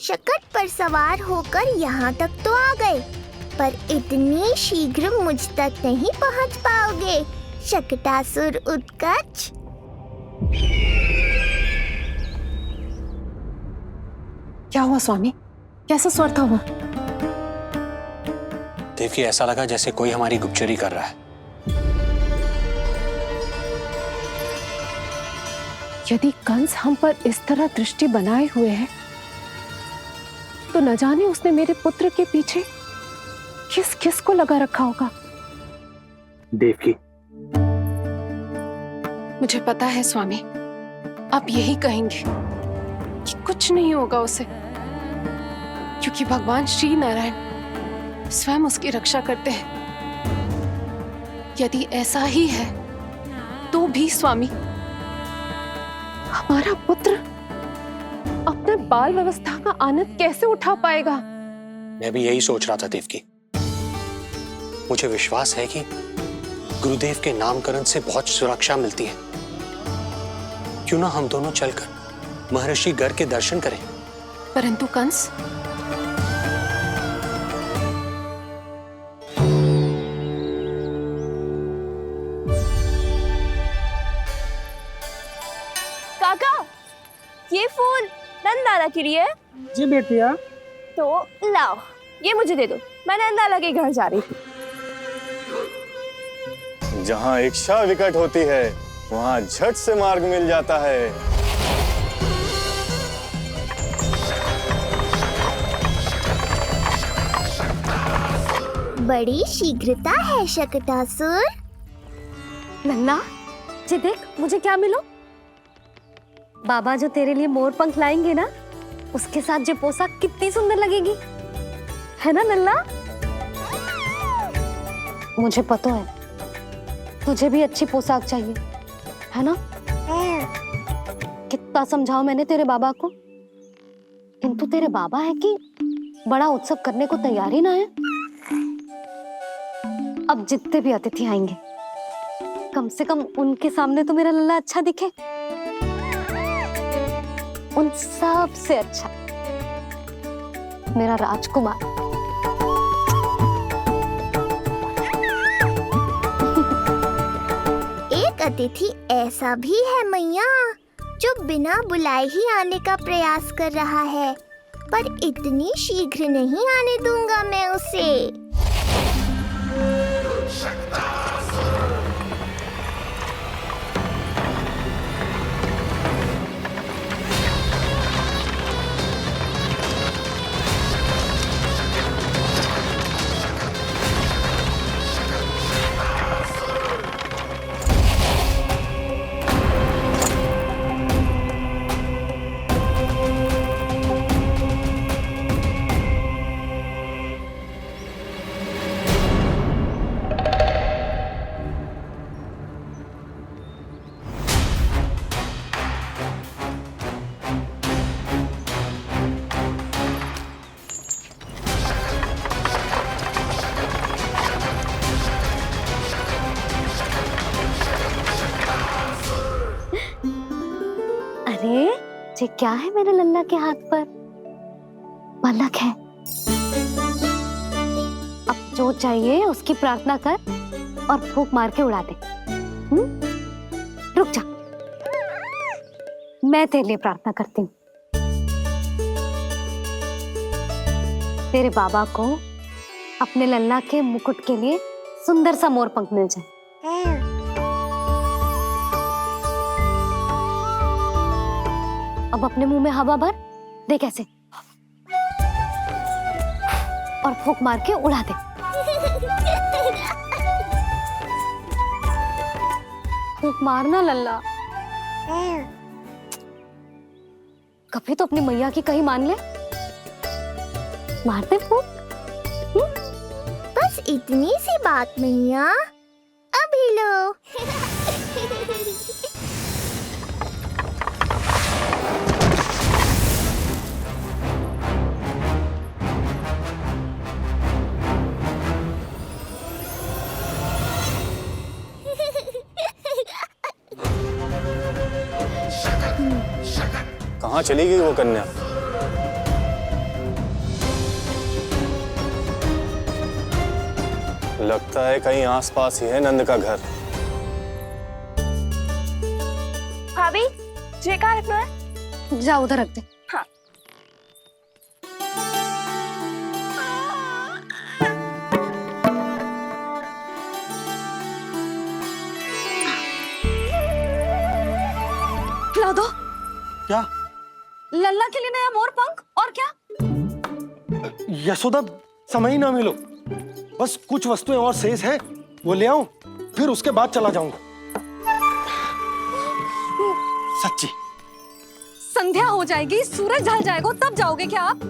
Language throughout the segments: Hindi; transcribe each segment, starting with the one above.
शकट पर सवार होकर यहाँ तक तो आ गए, पर इतनी शीघ्र मुझ तक नहीं पहुँच पाओगे, शकटासुर उत्कच। क्या हुआ स्वामी? कैसा स्वर था वो? देवकी, ऐसा लगा जैसे कोई हमारी गुप्तचरी कर रहा है। यदि कंस हम पर इस तरह दृष्टि बनाए हुए है, तो न जाने उसने मेरे पुत्र के पीछे किस किस को लगा रखा होगा। देवकी, मुझे पता है स्वामी, आप यही कहेंगे कि कुछ नहीं होगा उसे, क्योंकि भगवान श्री नारायण स्वयं उसकी रक्षा करते हैं। यदि ऐसा ही है तो भी स्वामी, हमारा पुत्र अपने बाल व्यवस्था का आनंद कैसे उठा पाएगा? मैं भी यही सोच रहा था देवकी। मुझे विश्वास है कि गुरुदेव के नामकरण से बहुत सुरक्षा मिलती है। क्यों ना हम दोनों चलकर महर्षि गर के दर्शन करें। परंतु कंस, काका, ये फूल नंदाला के लिए है। जी बेटिया। तो लाओ, ये मुझे दे दो, मैं नंदाला के घर जा रही थी। जहाँ इच्छा विकट होती है, वहाँ झट से मार्ग मिल जाता है। बड़ी शीघ्रता है शकटासुर। नन्ना, जी देख मुझे क्या मिलो। बाबा जो तेरे लिए मोर पंख लाएंगे ना, उसके साथ जो पोशाक कितनी सुंदर लगेगी, है ना नन्ना? मुझे पता है तुझे भी अच्छी पोशाक चाहिए, है ना? कितना समझाओ मैंने तेरे बाबा को, किंतु तेरे बाबा है कि बड़ा उत्सव करने को तैयार ही ना है। अब जितने भी अतिथि आएंगे, कम से कम उनके सामने तो मेरा लल्ला अच्छा दिखे। उन सब से अच्छा मेरा राजकुमार। एक अतिथि ऐसा भी है मैया, जो बिना बुलाए ही आने का प्रयास कर रहा है, पर इतनी शीघ्र नहीं आने दूंगा मैं उसे। अरे ये क्या है मेरे लल्ला के हाथ पर? पलक है। अब जो चाहिए उसकी प्रार्थना कर और फूंक मार के उड़ा दे। रुक जा, मैं तेरे लिए प्रार्थना करती हूँ। तेरे बाबा को अपने लल्ला के मुकुट के लिए सुंदर सा मोर पंख मिल जाए। अब अपने मुंह में हवा भर दे, कैसे, और फूंक मार के उड़ा दे। फूंक मारना लल्ला, कभी तो अपनी मैया की कही मान ले। मारते फूंक। बस इतनी सी बात मैया, अभी लो। कहाँ चली गई वो कन्या? लगता है कहीं आसपास ही है नंद का घर। भाभी ये कहाँ रखना है? जा उधर रख दे। हाँ। खिला दो। क्या लल्ला के लिए नया मोर पंख और क्या? यशोदा, समय ही ना मिलो, बस कुछ वस्तुएं और शेष है वो ले आऊं, फिर उसके बाद चला जाऊंगा। सच्ची। संध्या हो जाएगी, सूरज ढल जाएगा, तब जाओगे क्या आप?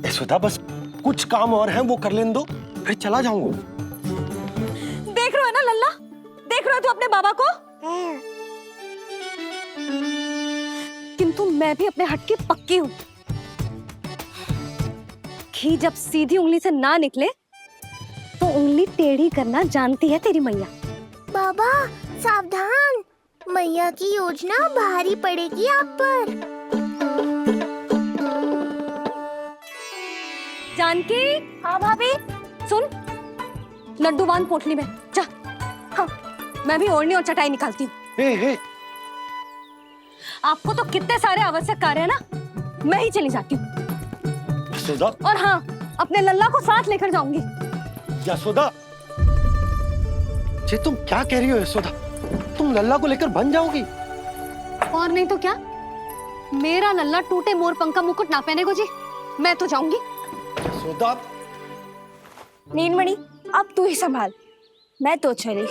यशोदा, बस कुछ काम और हैं वो कर लेने दो, फिर चला जाऊंगा। देख रहे हो ना लल्ला, देख रहे हो तू अपने बाबा को? किंतु मैं भी अपने हट की पक्की हूँ। घी जब सीधी उंगली से ना निकले तो उंगली टेढ़ी करना जानती है तेरी मैया। बाबा सावधान, मैया की योजना भारी पड़ेगी आप पर। जानकी। हाँ भाभी। सुन, लड्डू बांध पोटली में, जा। हाँ, मैं भी ओढ़नी और चटाई निकालती हूँ। हे, आपको तो कितने सारे आवश्यक कार्य है ना, मैं ही चली जाती हूँ। यशोदा, और हाँ, अपने लल्ला को साथ लेकर जाऊंगी। यशोदा, ये तुम क्या कह रही हो यशोदा? तुम लल्ला को लेकर बन जाओगी? और नहीं तो क्या, मेरा लल्ला टूटे मोर पंख का मुकुट ना पहने को जी, मैं तो जाऊंगी। यशोदा, नीलमणि अब तू ही संभाल, मैं तो चली।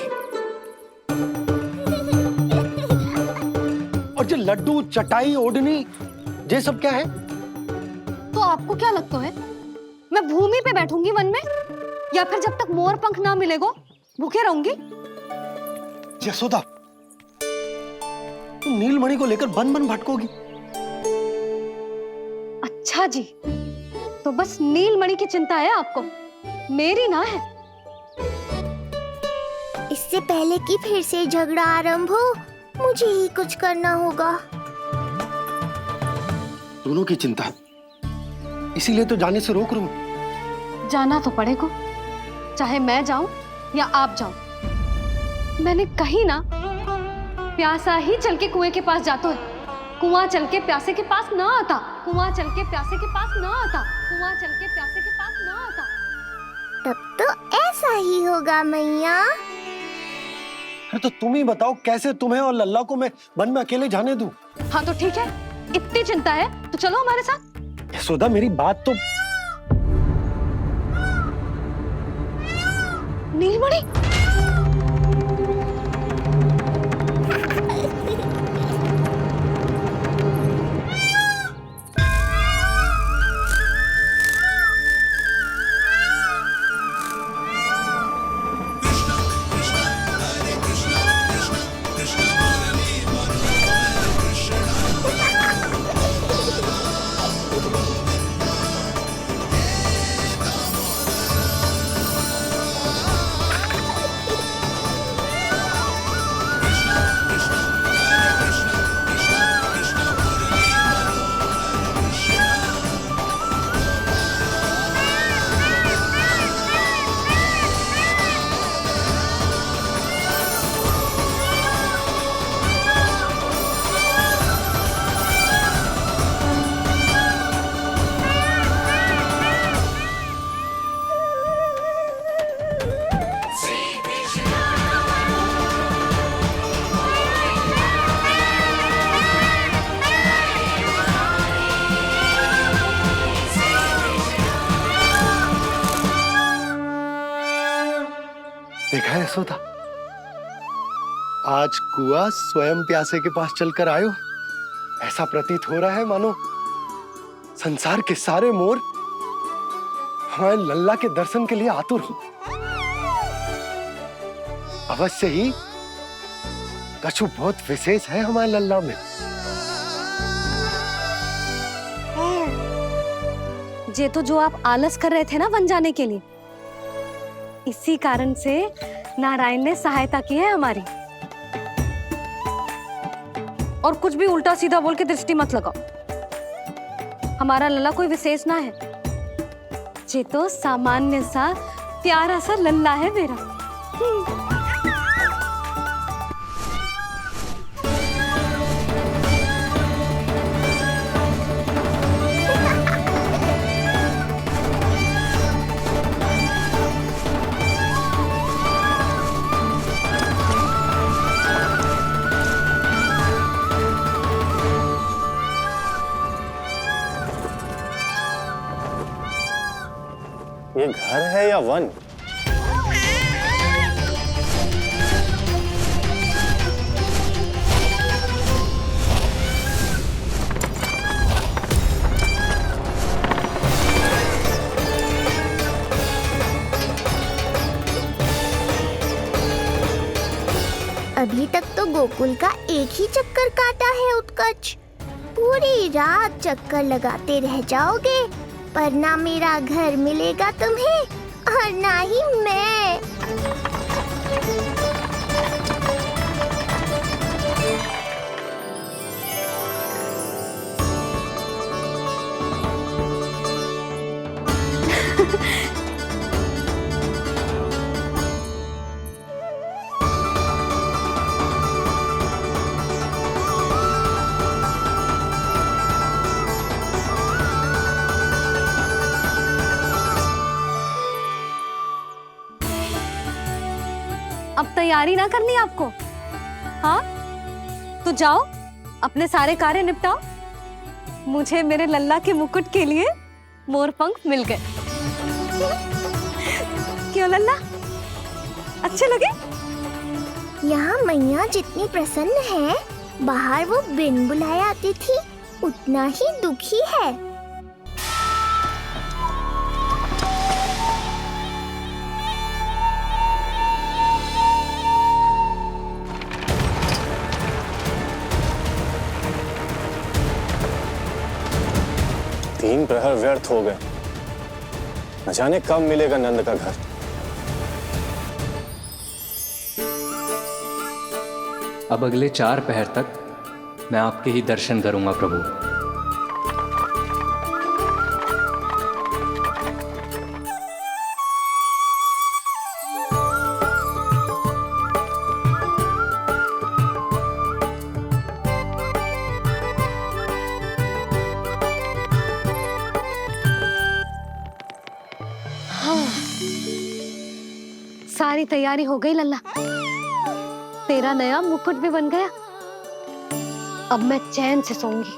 और ये लड्डू, चटाई, ओढ़नी, ये सब क्या है? तो आपको क्या लगता है, मैं भूमि पे बैठूंगी वन में, या फिर जब तक मोर पंख ना मिलेगा भूखे रहूंगी? यशोदा, तुम नीलमणि को लेकर बन बन भटकोगी। अच्छा जी, तो बस नीलमणि की चिंता है आपको, मेरी ना है। इससे पहले कि फिर से झगड़ा आरंभ हो, मुझे ही कुछ करना होगा। दोनों की चिंता, इसीलिए तो जाने से रोक रहा हूं। जाना तो पड़ेगा, चाहे मैं जाऊं या आप जाओ। मैंने कहीं ना प्यासा ही चल के कुएं के पास जाता है, कुआं चल के प्यासे के पास ना आता, कुआं चल के प्यासे के पास ना आता, कुआं चल के प्यासे के पास ना आता। तब तो ऐसा ही होगा मैया। अरे तो तुम ही बताओ, कैसे तुम्हें और लल्ला को मैं वन में अकेले जाने दूं? हाँ तो ठीक है, इतनी चिंता है तो चलो हमारे साथ। यशोदा, मेरी बात तो। नीलमणि, देखा है यशोदा, आज कुआं स्वयं प्यासे के पास चलकर आयो। ऐसा प्रतीत हो रहा है मानो संसार के सारे मोर हमारे लल्ला के दर्शन के लिए आतुर हो। अवश्य ही कछु बहुत विशेष है हमारे लल्ला में। ये तो जो आप आलस कर रहे थे ना वन जाने के लिए, इसी कारण से नारायण ने सहायता की है हमारी। और कुछ भी उल्टा सीधा बोल के दृष्टि मत लगाओ, हमारा लल्ला कोई विशेष ना है। ये तो सामान्य सा प्यारा सा लल्ला है मेरा। ये घर है या वन? अभी तक तो गोकुल का एक ही चक्कर काटा है उत्कर्ष। पूरी रात चक्कर लगाते रह जाओगे, पर ना मेरा घर मिलेगा तुम्हें और ना ही मैं। अब तैयारी ना करनी आपको? हाँ, तो जाओ अपने सारे कार्य निपटाओ। मुझे मेरे लल्ला के मुकुट के लिए मोर पंख मिल गए। क्यों लल्ला, अच्छे लगे? यहाँ मैया जितनी प्रसन्न है, बाहर वो बिन बुलाए आती थी उतना ही दुखी है। तीन प्रहर व्यर्थ हो गए। न जाने कब मिलेगा नंद का घर। अब अगले 4 पहर तक मैं आपके ही दर्शन करूंगा प्रभु। सारी तैयारी हो गई लल्ला, तेरा नया मुकुट भी बन गया। अब मैं चैन से सोऊंगी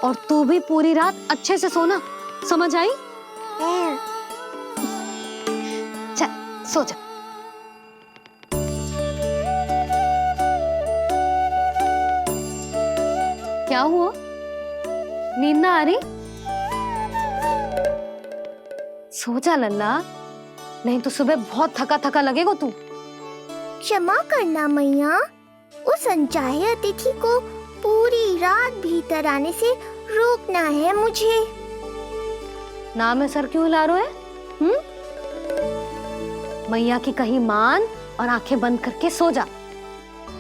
और तू भी पूरी रात अच्छे से सोना, समझ आई? चल सो जा। क्या हुआ, नींद ना आ रही? सो जा लल्ला, नहीं तो सुबह बहुत थका थका लगेगा तू। क्षमा करना मैया, उस अनचाहे अतिथि को पूरी रात भीतर आने से रोकना है मुझे। ना में सर क्यों हिला रहे हैं? मैया की कहीं मान और आंखें बंद करके सो जा,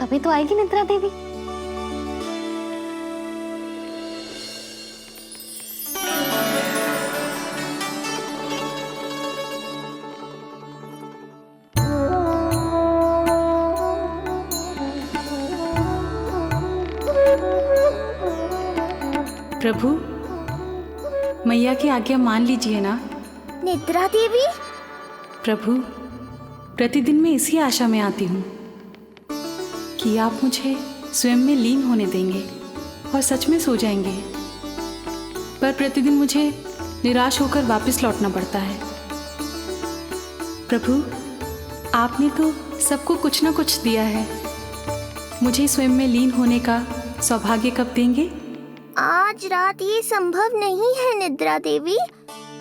तभी तो आएगी निद्रा देवी। प्रभु, मैया की आज्ञा मान लीजिए ना। निद्रा देवी? प्रभु, प्रतिदिन मैं इसी आशा में आती हूँ कि आप मुझे स्वयं में लीन होने देंगे और सच में सो जाएंगे, पर प्रतिदिन मुझे निराश होकर वापस लौटना पड़ता है। प्रभु, आपने तो सबको कुछ ना कुछ दिया है, मुझे स्वयं में लीन होने का सौभाग्य कब देंगे? आज रात ये संभव नहीं है निद्रा देवी,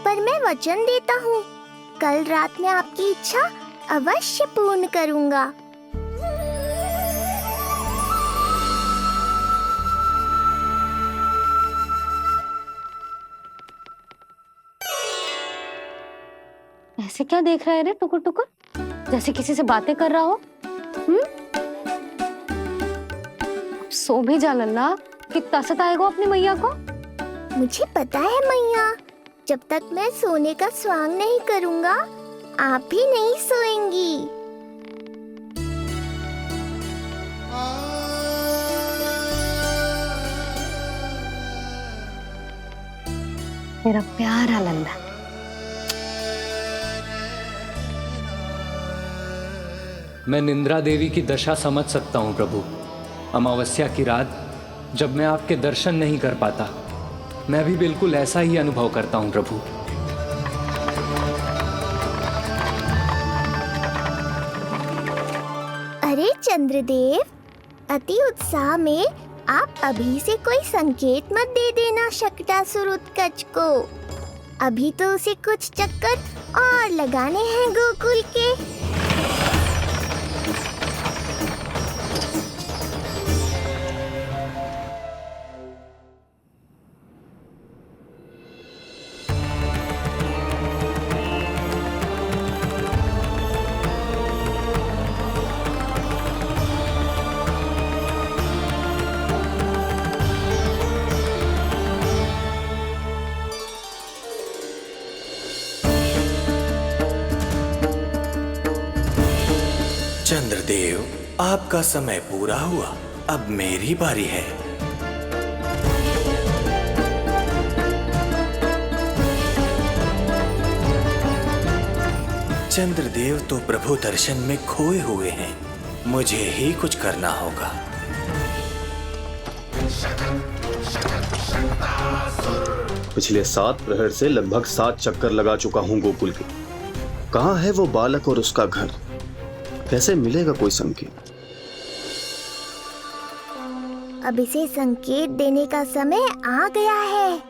पर मैं वचन देता हूँ कल रात में आपकी इच्छा अवश्य पूर्ण करूँगा। ऐसे क्या देख रहा है रे टुकुर टुकुर, जैसे किसी से बातें कर रहा हो? सो भी जा लल्ला, कितना सताएगा अपनी मैया को। मुझे पता है मैया, जब तक मैं सोने का स्वांग नहीं करूँगा आप भी नहीं सोएंगी। मेरा प्यारा लल्ला। मैं निंद्रा देवी की दशा समझ सकता हूँ प्रभु। अमावस्या की रात जब मैं आपके दर्शन नहीं कर पाता, मैं भी बिल्कुल ऐसा ही अनुभव करता हूँ प्रभु। अरे चंद्रदेव, अति उत्साह में आप अभी से कोई संकेत मत दे देना शक्टासुर उत्कच को। अभी तो उसे कुछ चक्कर और लगाने हैं गोकुल के। चंद्रदेव, आपका समय पूरा हुआ, अब मेरी बारी है। चंद्रदेव तो प्रभु दर्शन में खोए हुए हैं, मुझे ही कुछ करना होगा। पिछले 7 प्रहर से लगभग 7 चक्कर लगा चुका हूँ गोकुल के। कहाँ है वो बालक और उसका घर? कैसे मिलेगा कोई संकेत? अब इसे संकेत देने का समय आ गया है।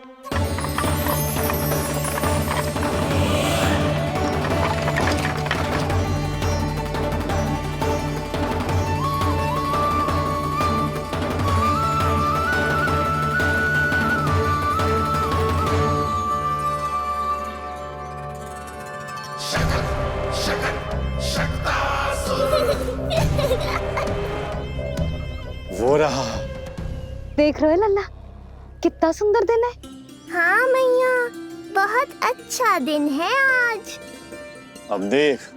वो रहा। देख रहे हो लल्ला, कितना सुंदर दिन है। हाँ मैया, बहुत अच्छा दिन है आज। अब देख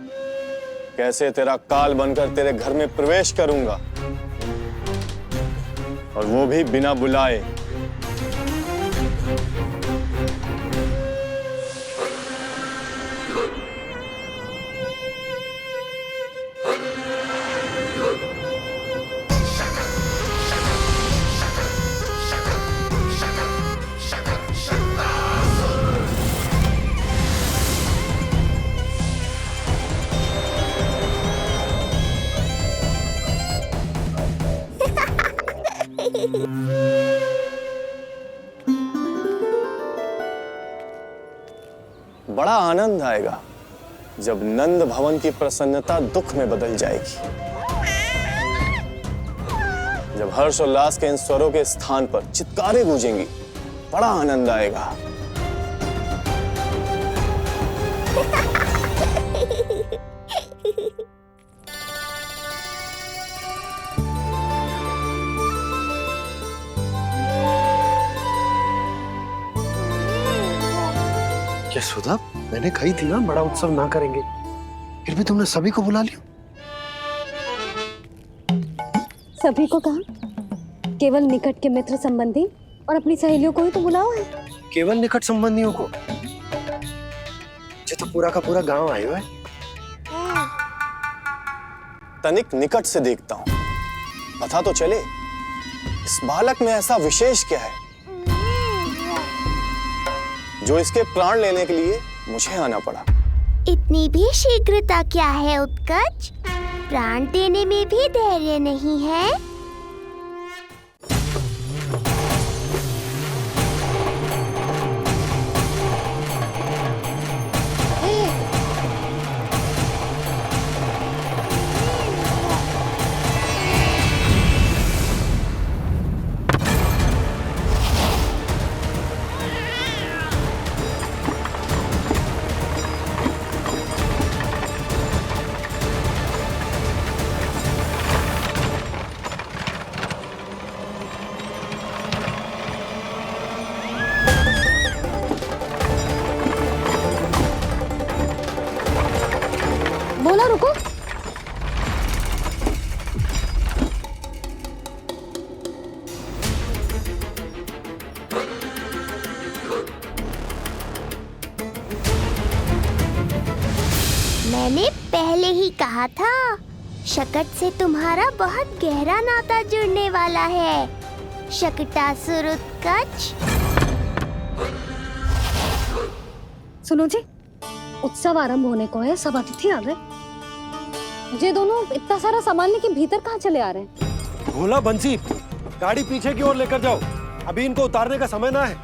कैसे तेरा काल बनकर तेरे घर में प्रवेश करूंगा, और वो भी बिना बुलाए। बड़ा आनंद आएगा जब नंद भवन की प्रसन्नता दुख में बदल जाएगी, जब हर्षोल्लास के इन स्वरों के स्थान पर चित्कारें गूंजेंगी। बड़ा आनंद आएगा। यशोदा, मैंने कही थी ना बड़ा उत्सव ना करेंगे, फिर भी तुमने सभी को बुला लिया। सभी को कहा? केवल निकट के मित्र संबंधी और अपनी सहेलियों को ही तो बुलाओ है। केवल निकट संबंधियों को? ये तो पूरा का पूरा गांव आयो है। तनिक निकट से देखता हूं, पता तो चले इस बालक में ऐसा विशेष क्या है जो इसके प्राण लेने के लिए मुझे आना पड़ा। इतनी भी शीघ्रता क्या है उत्कच? प्राण देने में भी धैर्य नहीं है। जरा रुको। मैंने पहले ही कहा था, शकट से तुम्हारा बहुत गहरा नाता जुड़ने वाला है। शकटासुर उत्कच। सुनो जी, उत्सव आरंभ होने को है, सब अतिथि आ गए। ये दोनों इतना सारा सामान लेके भीतर कहाँ चले आ रहे हैं? भोला बंसी, गाड़ी पीछे की ओर लेकर जाओ, अभी इनको उतारने का समय ना है।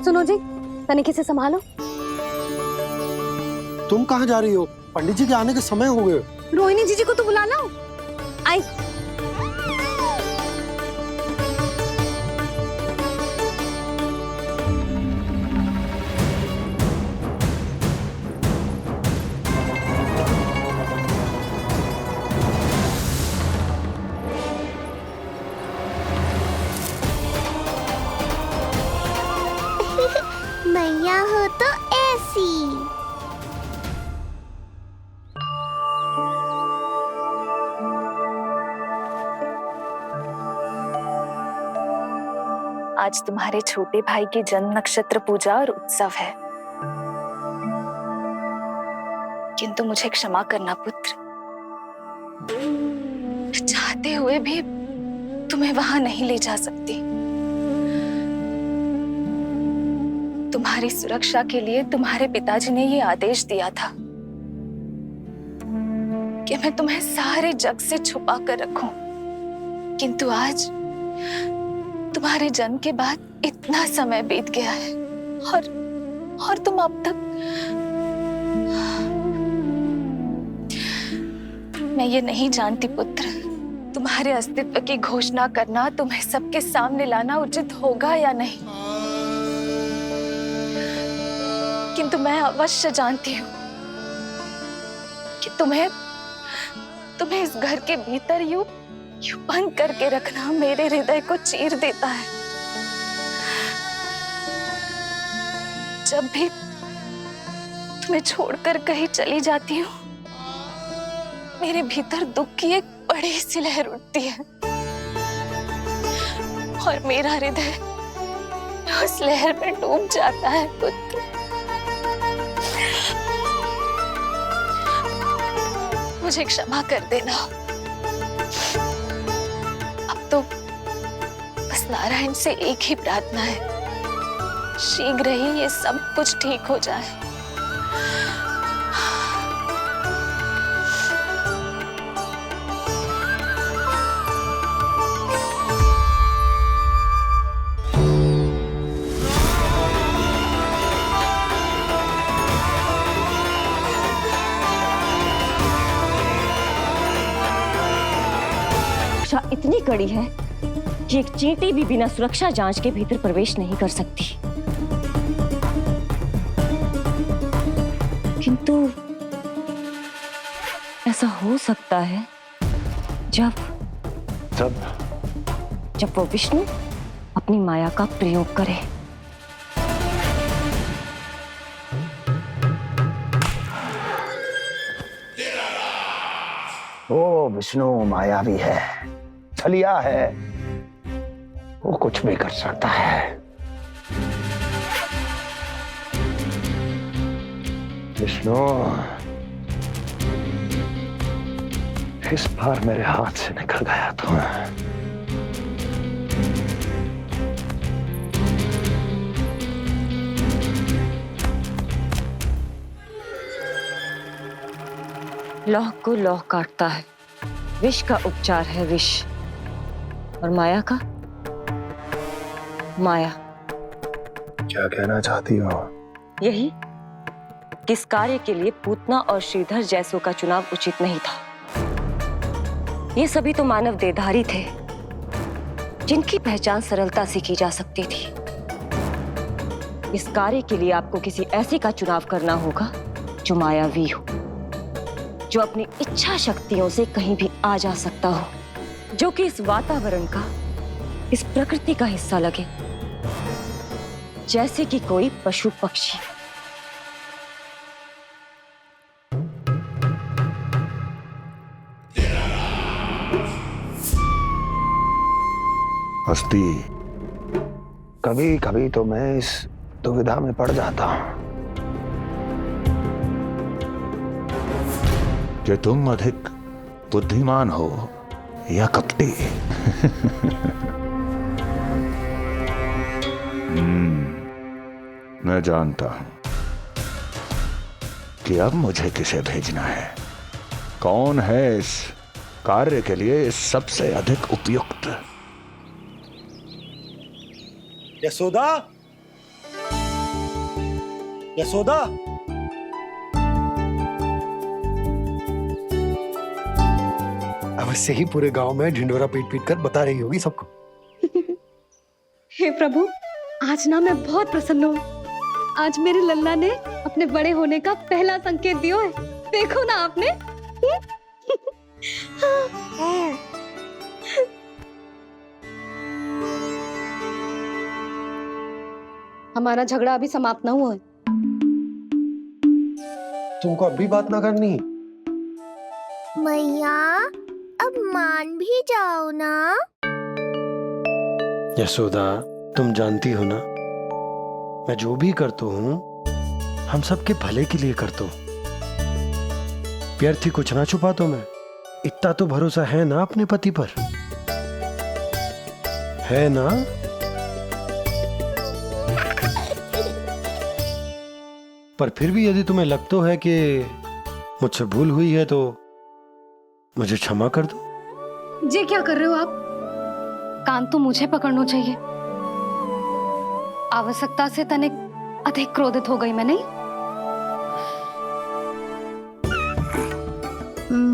सुनो जी, तनिक से संभालो। तुम कहाँ जा रही हो? पंडित जी के आने के समय हो गए। रोहिणी जीजी को तो बुला लो। आई। मैया हो तो ऐसी। आज तुम्हारे छोटे भाई की जन्म नक्षत्र पूजा और उत्सव है, किंतु मुझे क्षमा करना पुत्र, चाहते हुए भी तुम्हें वहां नहीं ले जा सकती। तुम्हारी सुरक्षा के लिए तुम्हारे पिताजी ने ये आदेश दिया था कि मैं तुम्हें सारे जग से छुपा कर रखूं, किंतु आज तुम्हारे जन्म के बाद इतना समय बीत गया है और तुम अब तक। मैं ये नहीं जानती पुत्र, तुम्हारे अस्तित्व की घोषणा करना, तुम्हें सबके सामने लाना उचित होगा या नहीं, किंतु मैं अवश्य जानती हूँ कि तुम्हें इस घर के भीतर यूं बंद करके रखना मेरे हृदय को चीर देता है। जब भी तुम्हें छोड़कर कहीं चली जाती हूँ, मेरे भीतर दुख की एक बड़ी सी लहर उठती है और मेरा हृदय उस लहर में डूब जाता है पुत्र। मुझे क्षमा कर देना। अब तो बस नारायण से एक ही प्रार्थना है, शीघ्र ही ये सब कुछ ठीक हो जाए। इतनी कड़ी है कि एक चींटी भी बिना सुरक्षा जांच के भीतर प्रवेश नहीं कर सकती। किंतु ऐसा हो सकता है जब वो विष्णु अपनी माया का प्रयोग करे। वो विष्णु मायावी है, छलिया है, वो कुछ भी कर सकता है। विष्णु, इस बार मेरे हाथ से निकल गया तो लौह को लौह काटता है, विष का उपचार है विष, और माया का माया। क्या कहना चाहती हो? यही किस कार्य के लिए पूतना और श्रीधर जैसों का चुनाव उचित नहीं था। ये सभी तो मानव देहधारी थे जिनकी पहचान सरलता से की जा सकती थी। इस कार्य के लिए आपको किसी ऐसे का चुनाव करना होगा जो मायावी हो, जो अपनी इच्छा शक्तियों से कहीं भी आ जा सकता हो, जो कि इस वातावरण का इस प्रकृति का हिस्सा लगे, जैसे कि कोई पशु पक्षी। हस्ती, कभी कभी तो मैं इस दुविधा में पड़ जाता हूं कि तुम अधिक बुद्धिमान हो या कपटी। मैं जानता हूं कि अब मुझे किसे भेजना है, कौन है इस कार्य के लिए सबसे अधिक उपयुक्त। यशोदा, यशोदा, अवश्य ही पूरे गांव में ढिंडोरा पीट पीट कर बता रही होगी सबको। हे प्रभु, आज ना मैं बहुत प्रसन्न हूँ। आज मेरे लल्ला ने अपने बड़े होने का पहला संकेत दिया है। देखो ना आपने। हमारा झगड़ा अभी समाप्त ना हुआ है। तुमको अब भी बात ना करनी? मैया, अब मान भी जाओ ना। यशोदा, तुम जानती हो ना, मैं जो भी करता हूँ हम सबके भले के लिए करता हूँ। व्यर्थ ही कुछ ना छुपा तो मैं। इतना तो भरोसा है ना अपने पति पर, है ना? पर फिर भी यदि तुम्हें लगता है कि मुझसे भूल हुई है तो मुझे क्षमा कर दो। ये क्या कर रहे हो आप? कान तो मुझे पकड़ना चाहिए। आवश्यकता से तनिक अधिक क्रोधित हो गई मैं, नहीं?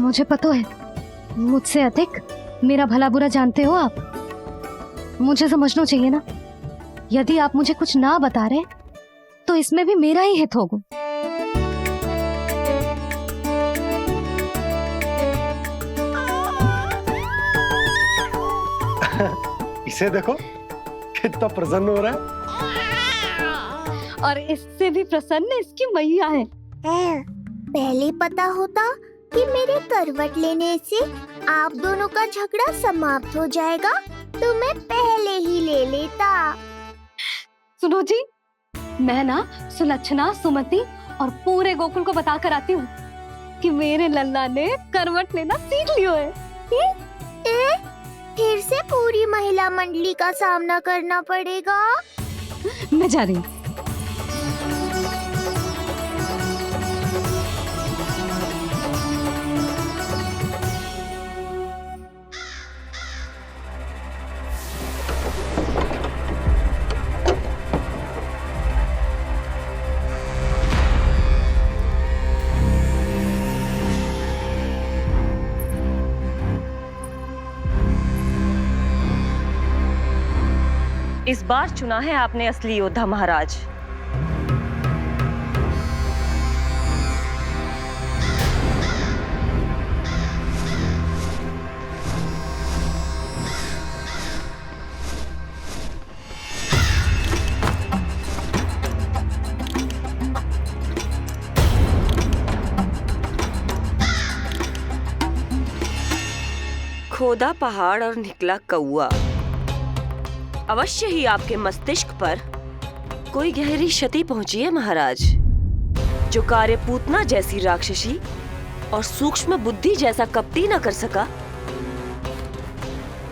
मुझे पता है, मुझसे अधिक मेरा भला बुरा जानते हो आप। मुझे समझना चाहिए ना, यदि आप मुझे कुछ ना बता रहे तो इसमें भी मेरा ही हित होगा। इसे देखो कितना प्रसन्न हो रहा है। और इससे भी प्रसन्न इसकी मैया है। पहले पता होता कि मेरे करवट लेने से आप दोनों का झगड़ा समाप्त हो जाएगा तो मैं पहले ही ले लेता। सुनो जी, मैं ना सुलक्षणा, सुमति और पूरे गोकुल को बता कर आती हूँ कि मेरे लल्ला ने करवट लेना सीख लियो है। फिर से पूरी महिला मंडली का सामना करना पड़ेगा। मैं जा रही हूँ। इस बार चुना है आपने असली योद्धा महाराज। खोदा पहाड़ और निकला कौआ। अवश्य ही आपके मस्तिष्क पर कोई गहरी क्षति पहुंची है महाराज। जो कार्य पूतना जैसी राक्षसी और सूक्ष्म बुद्धि जैसा कपटी न कर सका,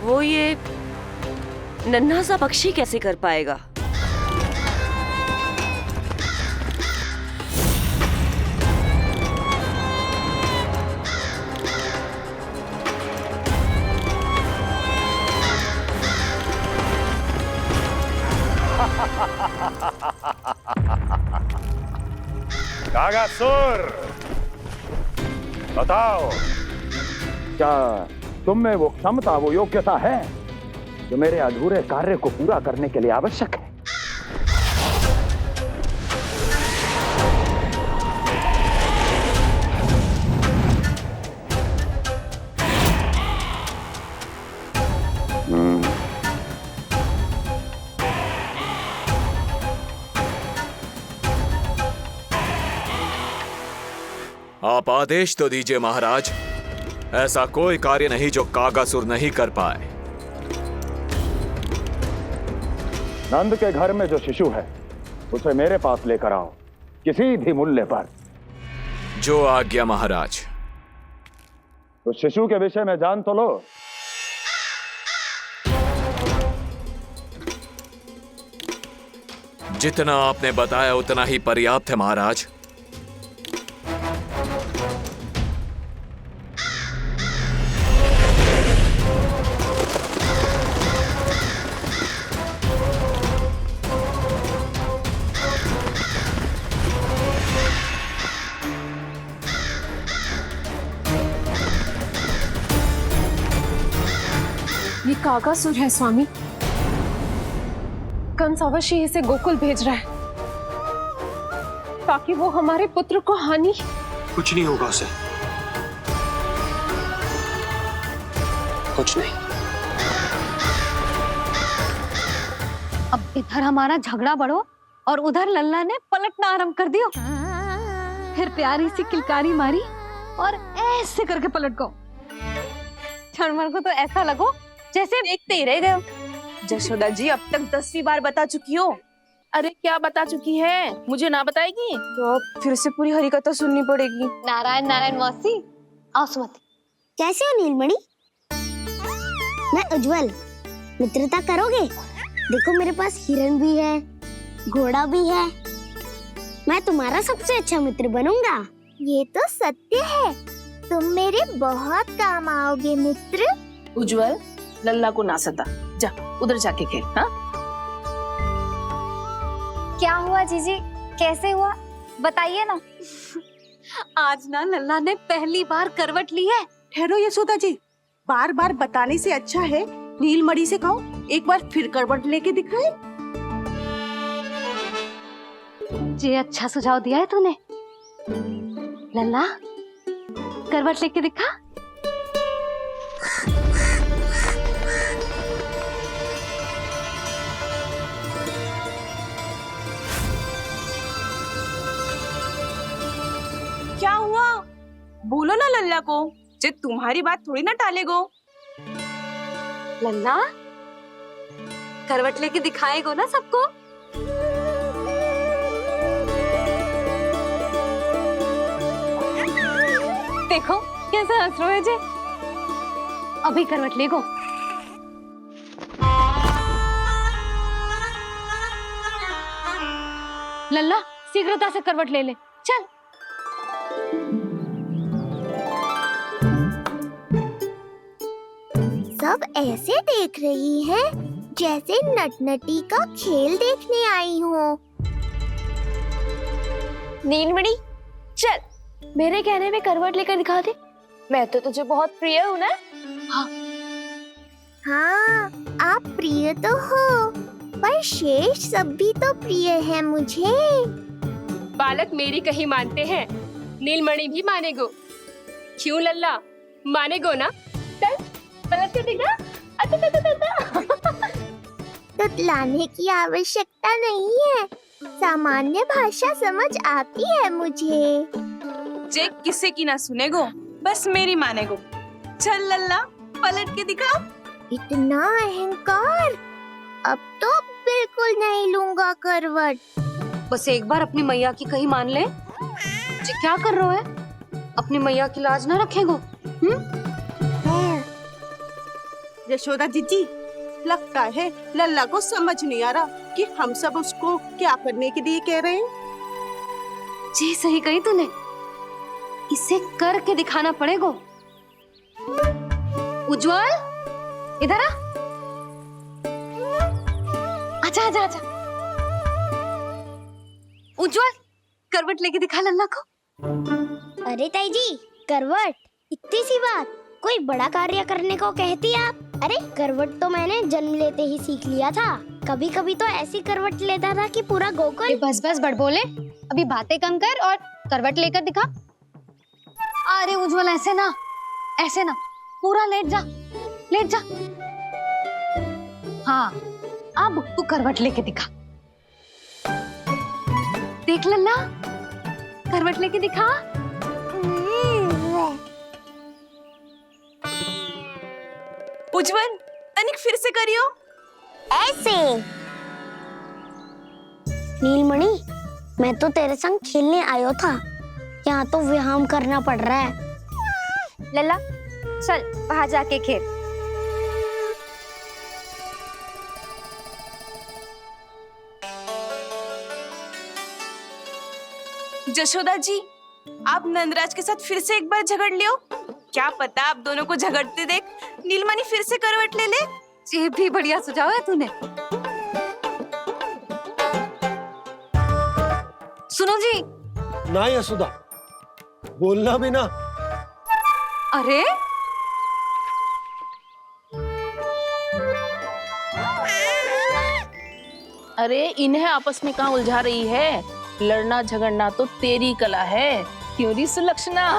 वो ये नन्हा सा पक्षी कैसे कर पाएगा? कागासुर, बताओ, क्या तुम में वो क्षमता, वो योग्यता है जो मेरे अधूरे कार्य को पूरा करने के लिए आवश्यक है? आप आदेश तो दीजिए महाराज। ऐसा कोई कार्य नहीं जो कागासुर नहीं कर पाए। नंद के घर में जो शिशु है उसे मेरे पास लेकर आओ, किसी भी मूल्य पर। जो आज्ञा महाराज। तो शिशु के विषय में जान तो लो। जितना आपने बताया उतना ही पर्याप्त है महाराज। ये कागासुर है स्वामी। कंस अवश्य इसे गोकुल भेज रहा है ताकि वो हमारे पुत्र को हानि। कुछ नहीं होगा उसे, कुछ नहीं। अब इधर हमारा झगड़ा बढ़ो और उधर लल्ला ने पलटना आरंभ कर दियो। फिर प्यारी सी किलकारी मारी और ऐसे करके पलट गो। क्षणभर को तो ऐसा लगो जैसे देखते ही रह गए। जशोदा जी अब तक 10वीं बार बता चुकी हो। अरे क्या बता चुकी है, मुझे ना बताएगी तो अब फिर से पूरी हरिकथा सुननी पड़ेगी। नारायण नारायण मौसी। आओ सुमति। कैसे हो नीलमणि? मैं उज्जवल। मित्रता करोगे? देखो मेरे पास हिरन भी है, घोड़ा भी है। मैं तुम्हारा सबसे अच्छा मित्र बनूंगा। ये तो सत्य है। तुम मेरे बहुत काम आओगे मित्र। उज्जवल, लल्ला को ना सता, जा उधर जाके खेल। हाँ, क्या हुआ जीजी, कैसे हुआ बताइए ना। आज ना लल्ला ने पहली बार करवट ली है। ठहरो यशोदा जी, बार बार बताने से अच्छा है नीलमणि से कहो एक बार फिर करवट लेके दिखाए। ये अच्छा सुझाव दिया है तूने। लल्ला करवट लेके दिखा। क्या हुआ? बोलो ना लल्ला को, जे तुम्हारी बात थोड़ी ना टालेगो। लल्ला करवट लेके दिखाएगो ना सबको। देखो कैसा हंस रहे जे। अभी करवट लेगो। लल्ला शीघ्रता से करवट ले ले, चल। सब ऐसे देख रही हैं जैसे नटनटी का खेल देखने आई हो। नीलमणि चल, मेरे कहने में करवट लेकर दिखा दे। मैं तो तुझे बहुत प्रिय हूँ ना। हाँ, आप प्रिय तो हो, पर शेष सब भी तो प्रिय है मुझे। बालक मेरी कहीं मानते हैं, नीलमणि भी मानेगो। क्यों लल्ला, मानेगो ना? चल पलट के दिखा। तुतलाने की आवश्यकता नहीं है, सामान्य भाषा समझ आती है मुझे। जे किसी की ना सुनेगो, बस मेरी मानेगो। चल लल्ला पलट के दिखा। इतना अहंकार, अब तो बिल्कुल नहीं लूंगा करवट। बस एक बार अपनी मैया की कहीं मान ले। जी क्या कर रहे हो है? अपनी मैया की लाज ना रखेगो। यशोदा जीजी, लगता है लल्ला को समझ नहीं आ रहा कि हम सब उसको क्या करने के लिए कह रहे हैं। जी सही कही तूने, इसे करके दिखाना पड़ेगा। उज्जवल इधर आ। आजा आजा आजा। उज्जवल करवट लेके दिखा लल्ला को। अरे ताई जी, करवट इतनी सी बात, कोई बड़ा कार्य करने को कहती आप? अरे करवट तो मैंने जन्म लेते ही सीख लिया था। कभी कभी तो ऐसी करवट लेता था कि पूरा गोकुल। बस बस बड़ बोले, अभी बातें कम कर और करवट लेकर दिखा। अरे उज्जवल ऐसे ना, ऐसे ना, पूरा लेट जा, लेट जा। हाँ अब तू करवट लेके दिखा। देख लल्ला, करवट लेके दिखा। उज्जवल, तनिक फिर से करियो। ऐसे। नीलमणि, मैं तो तेरे संग खेलने आयो था, यहाँ तो व्यायाम करना पड़ रहा है। लल्ला चल बाहर जाके खेल। जशोदा जी, आप नंदराज के साथ फिर से एक बार झगड़ लियो। क्या पता आप दोनों को झगड़ते देख नीलमणि फिर से करवट ले ले। ये भी बढ़िया सुझाव है तूने। सुनो जी। ना यशोदा, बोलना भी ना। अरे अरे इन्हें आपस में कहाँ उलझा रही है? लड़ना झगड़ना तो तेरी कला है, क्यों री सुलक्षणा?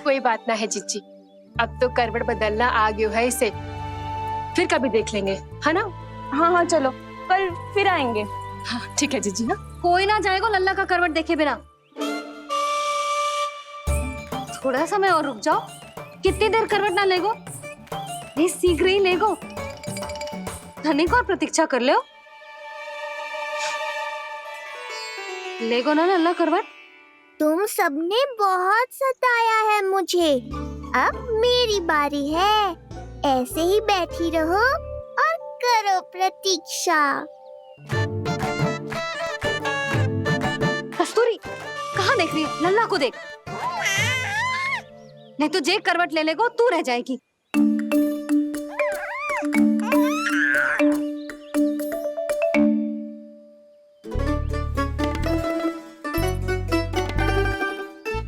कोई बात ना है जीजी, अब तो करवट बदलना आ गयो है इसे, फिर कभी देख लेंगे, है ना? हाँ हाँ चलो, कल फिर आएंगे। हाँ ठीक है जीजी। ना कोई ना जाएगा लल्ला का करवट देखे बिना। थोड़ा समय और रुक जाओ। कितनी देर करवट ना लेगो? ये शीघ्र ही लेगो। धनिक और प्रतीक्षा कर लो। लेगो ना लल्ला करवट। तुम सबने बहुत सताया है मुझे, अब मेरी बारी है। ऐसे ही बैठी रहो और करो प्रतीक्षा। कस्तूरी, कहाँ देख रही है? लल्ला को देख, नहीं तो जे करवट ले लेगो तू रह जाएगी।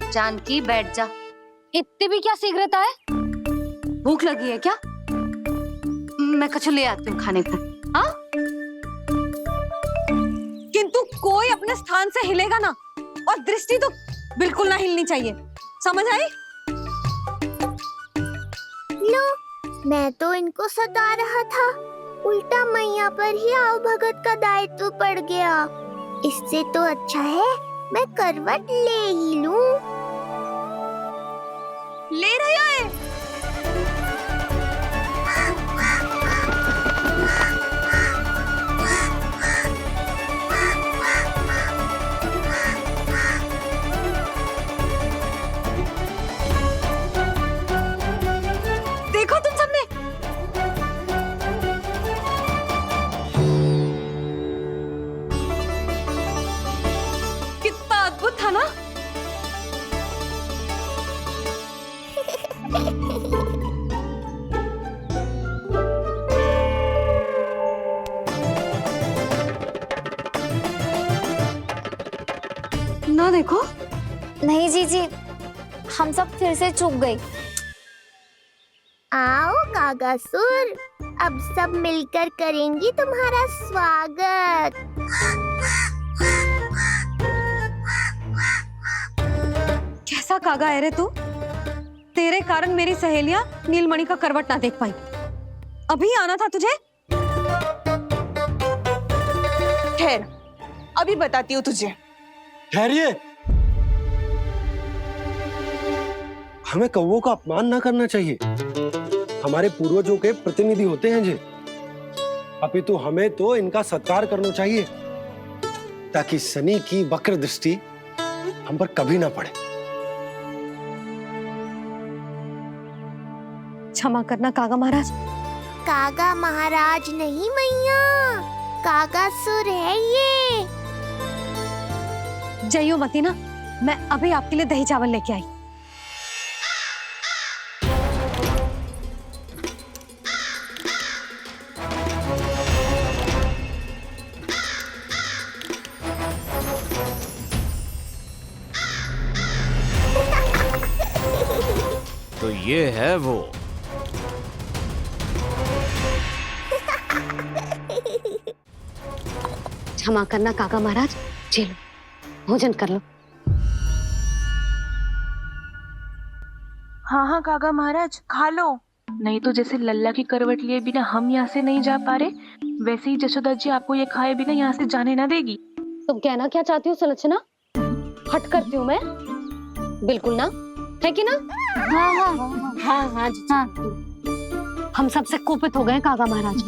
जानकी बैठ जा। इतनी भी क्या शीघ्रता है? भूख लगी है क्या? मैं कछु ले आती हूँ खाने को। हाँ? किंतु कोई अपने स्थान से हिलेगा ना, और दृष्टि तो बिल्कुल ना हिलनी चाहिए, समझ आई? लो, मैं तो इनको सता रहा था, उल्टा मैया पर ही आओ भगत का दायित्व पड़ गया। इससे तो अच्छा है मैं करवट ले ही लूं। ले रही है। देखो तुम सबने, कितना अद्भुत था ना? ना देखो। नहीं जीजी, हम सब फिर से चूक गए। आओ कागासुर, अब सब मिलकर करेंगी तुम्हारा स्वागत। कैसा कागा है रे तू? तेरे कारण मेरी सहेलियां नीलमणि का करवट ना देख पाई। अभी आना था तुझे। ठहर, अभी बताती हूँ तुझे। ठहरिए, हमें कौवों का अपमान ना करना चाहिए। हमारे पूर्वजों के प्रतिनिधि होते हैं जे। अपितु हमें तो इनका सत्कार करना चाहिए, ताकि शनि की वक्र दृष्टि हम पर कभी ना पड़े। क्षमा करना कागा महाराज। कागा महाराज नहीं मैया, कागासुर है ये। जइयो मती ना, मैं अभी आपके लिए दही चावल लेके आई। तो ये है वो। क्षमा करना काका महाराज, चलो भोजन कर लो। हाँ हाँ काका महाराज, खा लो। नहीं तो जैसे लल्ला की करवट लिए बिना हम यहाँ से नहीं जा पा रहे, वैसे ही जशोदा जी आपको ये खाए बिना यहाँ से जाने ना देगी। तुम कहना क्या चाहती हो सुलक्षणा? हट करती हूँ मैं? बिल्कुल ना, है कि ना? हाँ हाँ हाँ हाँ जी हाँ। हम सबसे कोपित हो गए काका महाराज।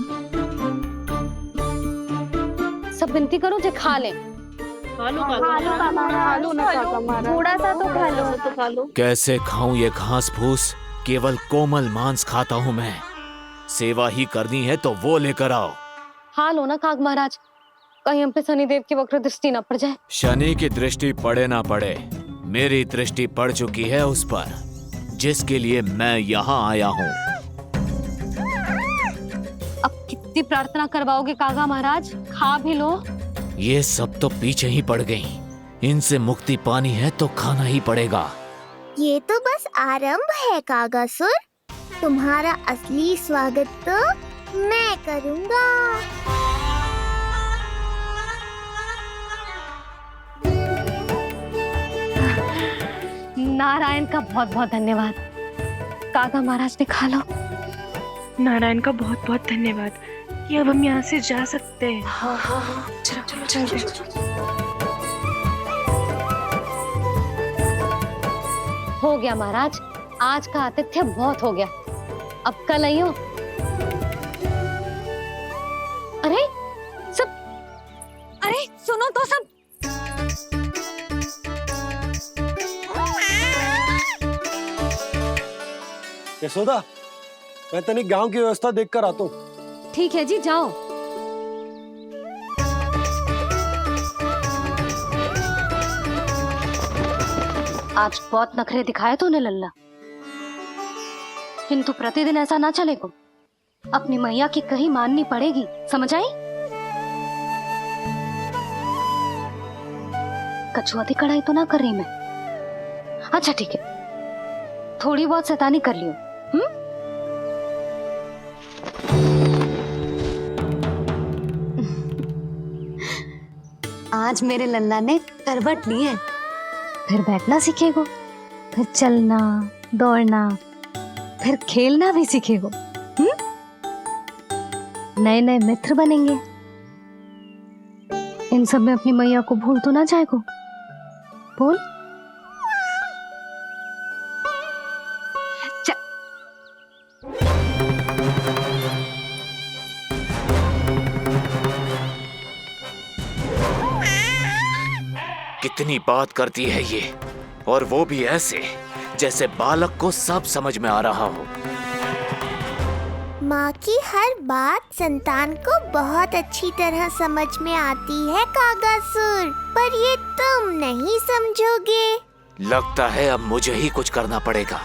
सब विनती करो जे खा ले। खा लो ना काका महाराज, थोड़ा सा तो खा लो। कैसे खाऊं ये घास फूस? केवल कोमल मांस खाता हूं मैं। सेवा ही करनी है तो वो लेकर आओ। खा लो ना काका महाराज, कहीं हम पे शनिदेव की वक्र दृष्टि न पड़ जाए। शनि की दृष्टि पड़े ना पड़े, मेरी दृष्टि पड़ चुकी है उस पर, जिसके लिए मैं यहाँ आया हूँ। अब कितनी प्रार्थना करवाओगे काका महाराज? खा भी लो। ये सब तो पीछे ही पड़ गई, इनसे मुक्ति पानी है तो खाना ही पड़ेगा। ये तो बस आरंभ है कागासुर, तुम्हारा असली स्वागत तो मैं करूँगा। नारायण का बहुत बहुत धन्यवाद। काका महाराज ने खा लो। नारायण का बहुत बहुत धन्यवाद कि अब हम यहाँ से जा सकते हैं। हाँ हाँ हाँ, चलो चलो। हो गया महाराज, आज का आतिथ्य बहुत हो गया, अब कल आइयो। अरे सब, अरे सुनो तो सब। यशोदा, मैं तनिक गांव की व्यवस्था देखकर आता हूँ। ठीक है जी, जाओ। आज बहुत नखरे दिखाए तूने लल्ला, किंतु प्रतिदिन ऐसा ना चलेगा। अपनी मैया की कही माननी पड़ेगी, समझ आई? कछुआती कढ़ाई तो ना कर रही मैं। अच्छा ठीक है, थोड़ी बहुत शैतानी कर लियो। आज मेरे लल्ला ने करवट ली है, फिर बैठना सीखेगो, फिर चलना दौड़ना, फिर खेलना भी सीखेगो। नए नए मित्र बनेंगे। इन सब में अपनी मैया को भूल तो ना जाएगो। बोल। कितनी बात करती है ये, और वो भी ऐसे जैसे बालक को सब समझ में आ रहा हो। माँ की हर बात संतान को बहुत अच्छी तरह समझ में आती है कागासुर, पर ये तुम नहीं समझोगे। लगता है अब मुझे ही कुछ करना पड़ेगा।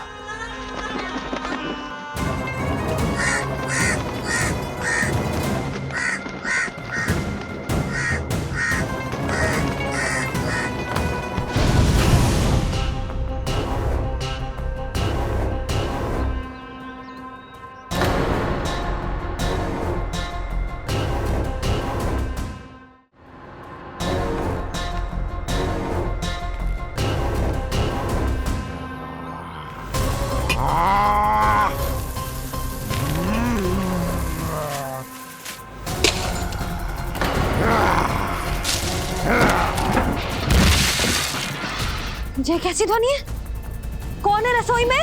ये कैसी ध्वनि है? कौन है रसोई में?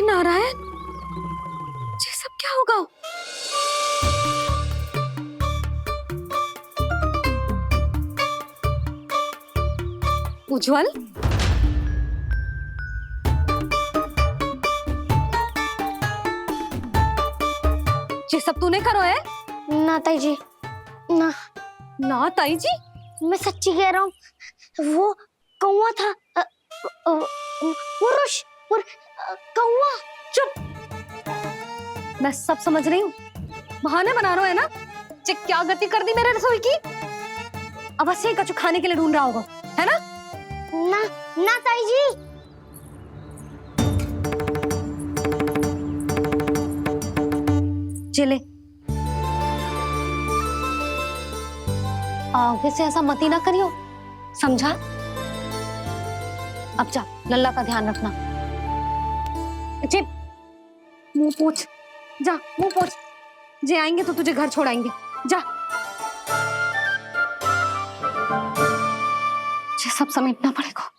नारायण, ये सब क्या होगा? उज्जवल, ये सब तूने करो है? ना ताई जी, ना ना ताई जी, मैं सच्ची कह रहा हूँ। वो कौवा था, वो कौवा। चुप, मैं सब समझ रही हूँ। बहाने बना रहा है ना? क्या गति कर दी मेरे रसोई की? अब बस यही कछु खाने के लिए ढूंढ रहा होगा, है ना? ना ना ताई जी। चले, आगे से ऐसा मती ना करियो, समझा? अब जा, लल्ला का ध्यान रखना। चिप, मुंह पोछ, जा मुंह पोछ। जे आएंगे तो तुझे घर छोड़ाएंगे, जा। ये सब समेटना पड़ेगा।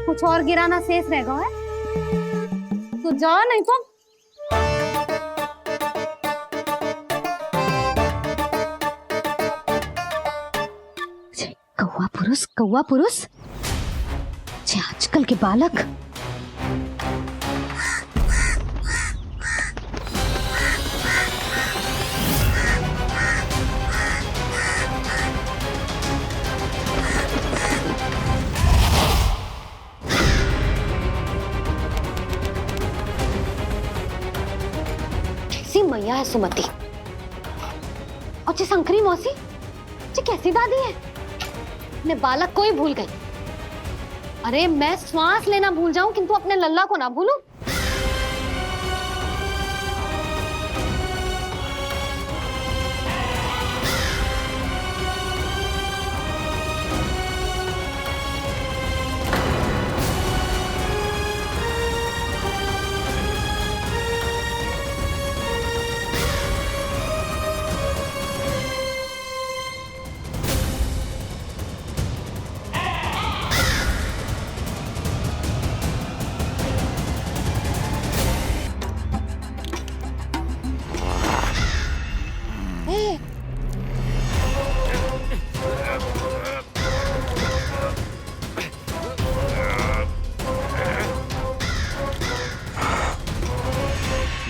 कुछ और गिराना शेष रहेगा है? तो जा, नहीं तो कौवा पुरुष जे आजकल के बालक। कैसी मैया है सुमति, और जी शंकरी मौसी जी कैसी दादी है। अपने बालक को ही भूल गई। अरे मैं श्वास लेना भूल जाऊं किंतु अपने लल्ला को ना भूलूं।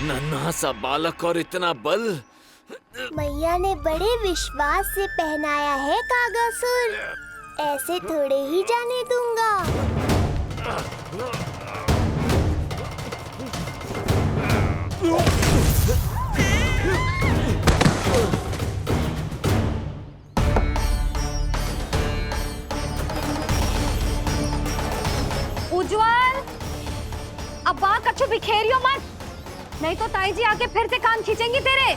नन्हा सा बालक और इतना बल। मैया ने बड़े विश्वास से पहनाया है कागासुर, ऐसे थोड़े ही जाने दूंगा। उज्जवल, अब बाँ कछु बिखेरियो मत, नहीं तो ताई जी आके फिर से कान खींचेंगी तेरे।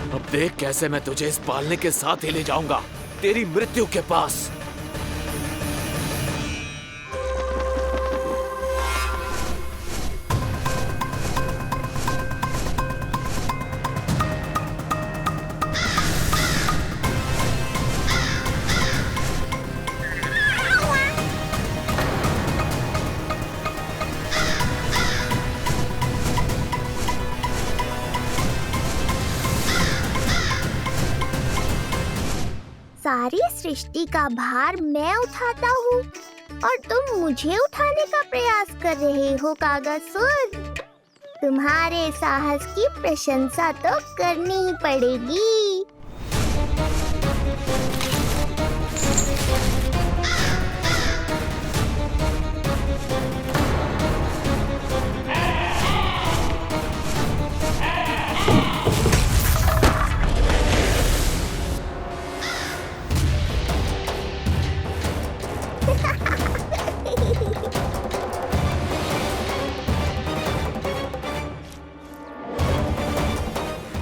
अब देख कैसे मैं तुझे इस पालने के साथ ही ले जाऊंगा तेरी मृत्यु के पास। सारी सृष्टि का भार मैं उठाता हूँ और तुम मुझे उठाने का प्रयास कर रहे हो कागासुर। तुम्हारे साहस की प्रशंसा तो करनी ही पड़ेगी।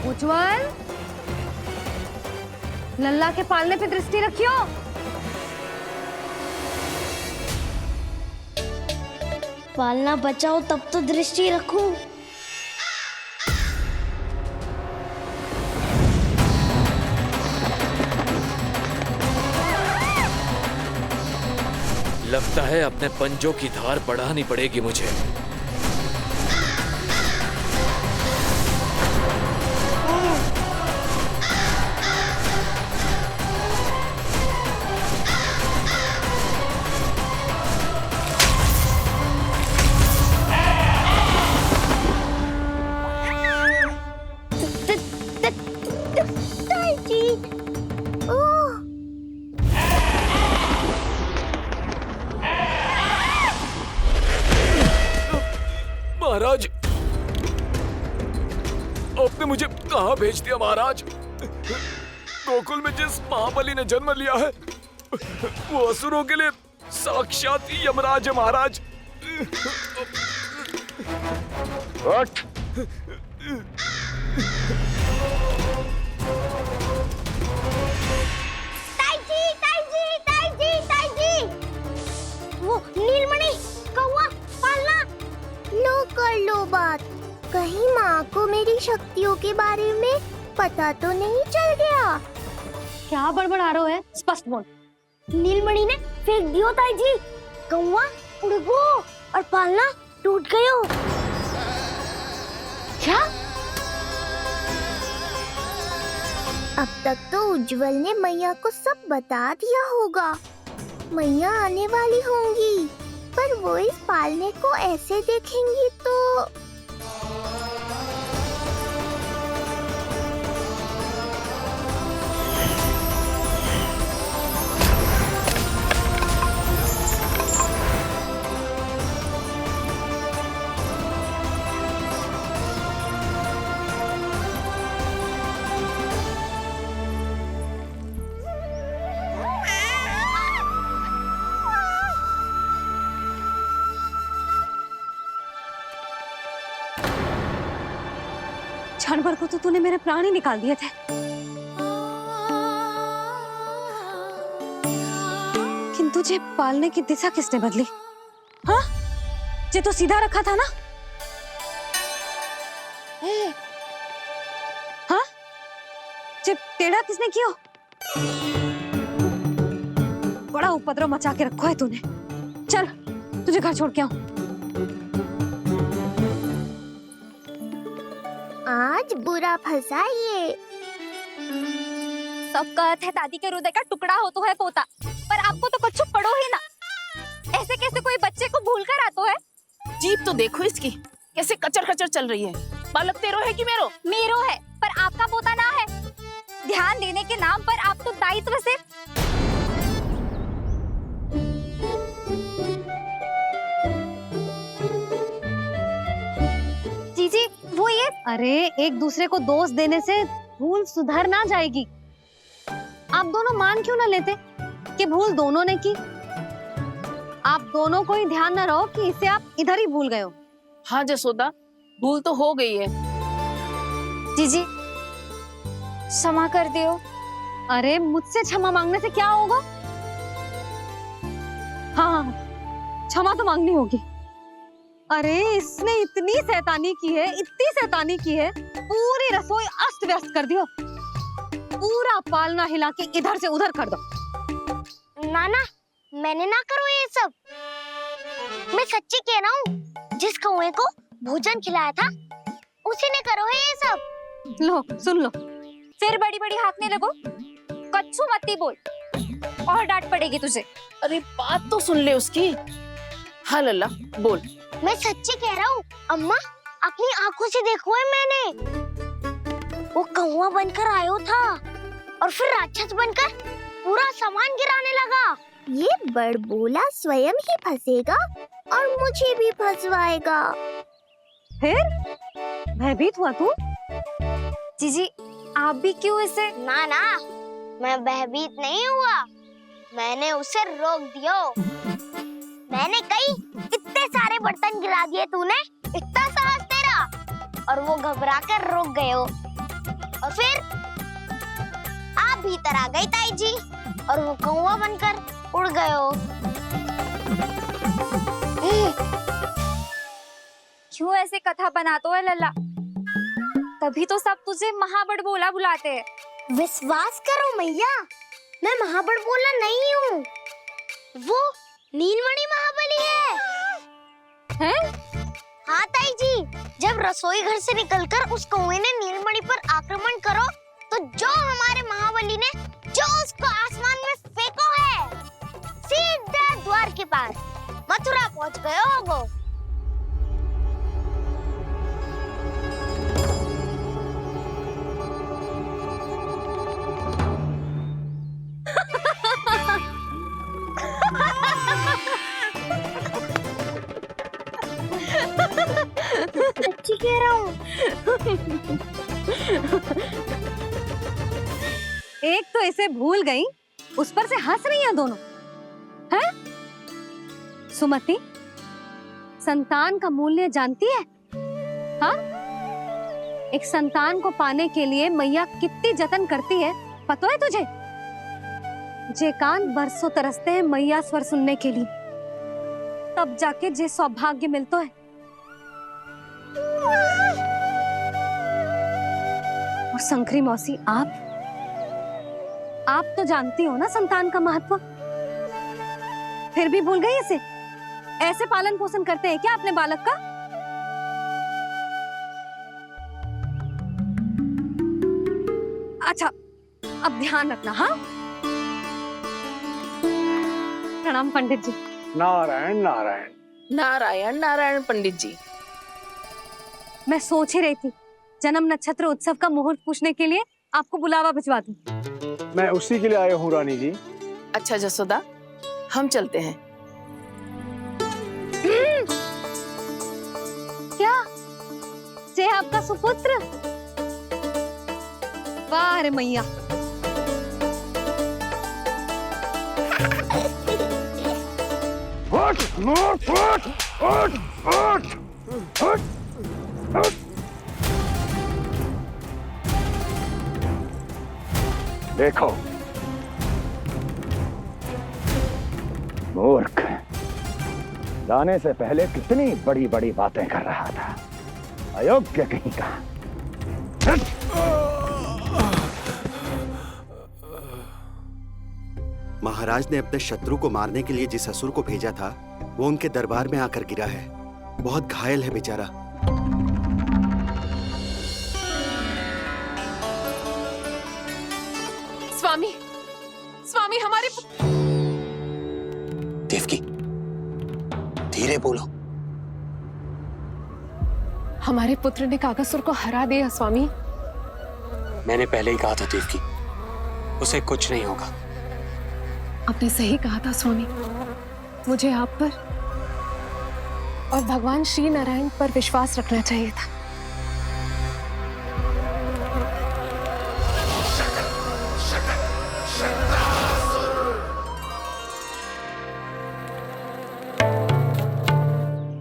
उज्जवल, लल्ला के पालने पे दृष्टि रखियो। पालना बचाओ तब तो दृष्टि रखूं। लगता है अपने पंजों की धार बढ़ानी पड़ेगी मुझे। महाराज, आपने मुझे कहाँ भेज दिया महाराज? गोकुल में जिस महाबली ने जन्म लिया है वो असुरों के लिए साक्षात यमराज है महाराज। उठ। वो नीलमणि, कौवा, पालना। लो कर लो बात। कहीं माँ को मेरी शक्तियों के बारे में पता तो नहीं चल गया? क्या बड़बड़ा रहे हो है? स्पष्ट बोल। नीलमणि ने फेंक दियो ताई जी। कौवा उड़ गयो और पालना टूट गयो। क्या? अब तक तो उज्जवल ने मैया को सब बता दिया होगा। मैया आने वाली होंगी, पर वो इस पालने को ऐसे देखेंगी तो जानवर को तो तूने मेरे प्राण ही निकाल दिए थे, किंतु जे पालने की दिशा किसने बदली? हाँ, जे तो सीधा रखा था ना? हाँ, जे टेढ़ा किसने किया? बड़ा उपद्रव मचा के रखो है तूने। चल, तुझे घर छोड़ के आऊं। आज बुरा फंसा ये। सब कहत है दादी के हृदय का टुकड़ा हो तो है पोता, पर आपको तो कुछ पड़ो ही ना। ऐसे कैसे कोई बच्चे को भूल कर आतो है? जीप तो देखो इसकी, कैसे कचर कचर चल रही है। बालक तेरो है कि मेरो? मेरो है, पर आपका पोता ना है। ध्यान देने के नाम पर आप तो दायित्व से जीजी वो ये। अरे एक दूसरे को दोष देने से भूल सुधर ना जाएगी। आप दोनों मान क्यों ना लेते कि भूल दोनों ने की? आप दोनों को ही ध्यान न रहो कि इसे आप इधर ही भूल गए हो। हाँ जसोदा, भूल तो हो गई है। जीजी क्षमा कर दियो। अरे मुझसे क्षमा मांगने से क्या होगा? हाँ, क्षमा तो मांगनी होगी। अरे इसने इतनी शैतानी की है, इतनी शैतानी की है, पूरी रसोई अस्त व्यस्त कर दियो। पूरा पालना हिला के इधर से उधर कर दो। नाना, मैंने ना करो ये सब। मैं सच्ची कह रहा हूँ, जिस कौवे को भोजन खिलाया था उसी ने करो है ये सब। लो सुन लो, फिर बड़ी बड़ी हाकने लगो। कच्चू मत बोल, और डांट पड़ेगी तुझे। अरे बात तो सुन ले उसकी। हाँ लल्ला बोल। मैं सच्ची कह रहा हूँ अम्मा, अपनी आंखों से देखो है मैंने। वो कौवा बनकर आयो था और फिर राक्षस बनकर पूरा सामान गिराने लगा। ये बड़बोला स्वयं ही फंसेगा और मुझे भी फंसवाएगा। फिर भयभीत हुआ तू? जीजी आप भी क्यों इसे? ना ना, मैं भयभीत नहीं हुआ, मैंने उसे रोक दिया। मैंने कही इतने सारे बर्तन गिरा दिए तूने, इतना साहस तेरा, और वो घबरा कर रुक गए हो। और फिर आप भीतर आ गई ताई जी और वो कौवा बनकर उड़ गए हो। क्यों ऐसे कथा बनाते है लल्ला? तभी तो सब तुझे महाबड़बोला बुलाते हैं। विश्वास करो मैया, मैं महाबड़बोला नहीं हूँ, वो नीलमणि महाबली है। हैं? हाँ ताई जी, जब रसोई घर से निकलकर उस कौवे ने नीलमणि पर आक्रमण करो तो जो हमारे महाबली ने जो उसको आसमान में फेंको है, सीधा द्वार के पास मथुरा पहुंच गए होगो। सच्ची कह रहा हूँ। एक तो इसे भूल गई, उस पर से हंस रही हैं दोनों, हैं? सुमति, संतान का मूल्य जानती है? हाँ? एक संतान को पाने के लिए मैया कितनी जतन करती है, पता है तुझे? जे कान बरसों तरसते हैं मैया स्वर सुनने के लिए, तब जाके जे सौभाग्य मिलता है। और शंकरी मौसी, आप तो जानती हो ना संतान का महत्व, फिर भी भूल गई इसे? ऐसे पालन पोषण करते हैं क्या अपने बालक का? अच्छा, अब ध्यान रखना। हाँ, प्रणाम पंडित जी। नारायण नारायण नारायण नारायण पंडित जी। मैं सोच ही रही थी जन्म नक्षत्र उत्सव का मुहूर्त पूछने के लिए आपको बुलावा भिजवा दूं। मैं उसी के लिए आया हूँ रानी जी। अच्छा जसोदा, हम चलते हैं। क्या जे आपका सुपुत्र? वाह रे मैया। उठ, उठ, उठ, उठ, उठ, उठ, उठ। देखो मूर्ख, जाने से पहले कितनी बड़ी बड़ी बातें कर रहा था, अयोग्य कहीं का। महाराज ने अपने शत्रु को मारने के लिए जिस असुर को भेजा था, वो उनके दरबार में आकर गिरा है। बहुत घायल है बेचारा। स्वामी, स्वामी हमारे देवकी, धीरे बोलो। हमारे पुत्र ने काकासुर को हरा दिया स्वामी। मैंने पहले ही कहा था देवकी, उसे कुछ नहीं होगा। आपने सही कहा था स्वामी। मुझे आप पर और भगवान श्री नारायण पर विश्वास रखना चाहिए था।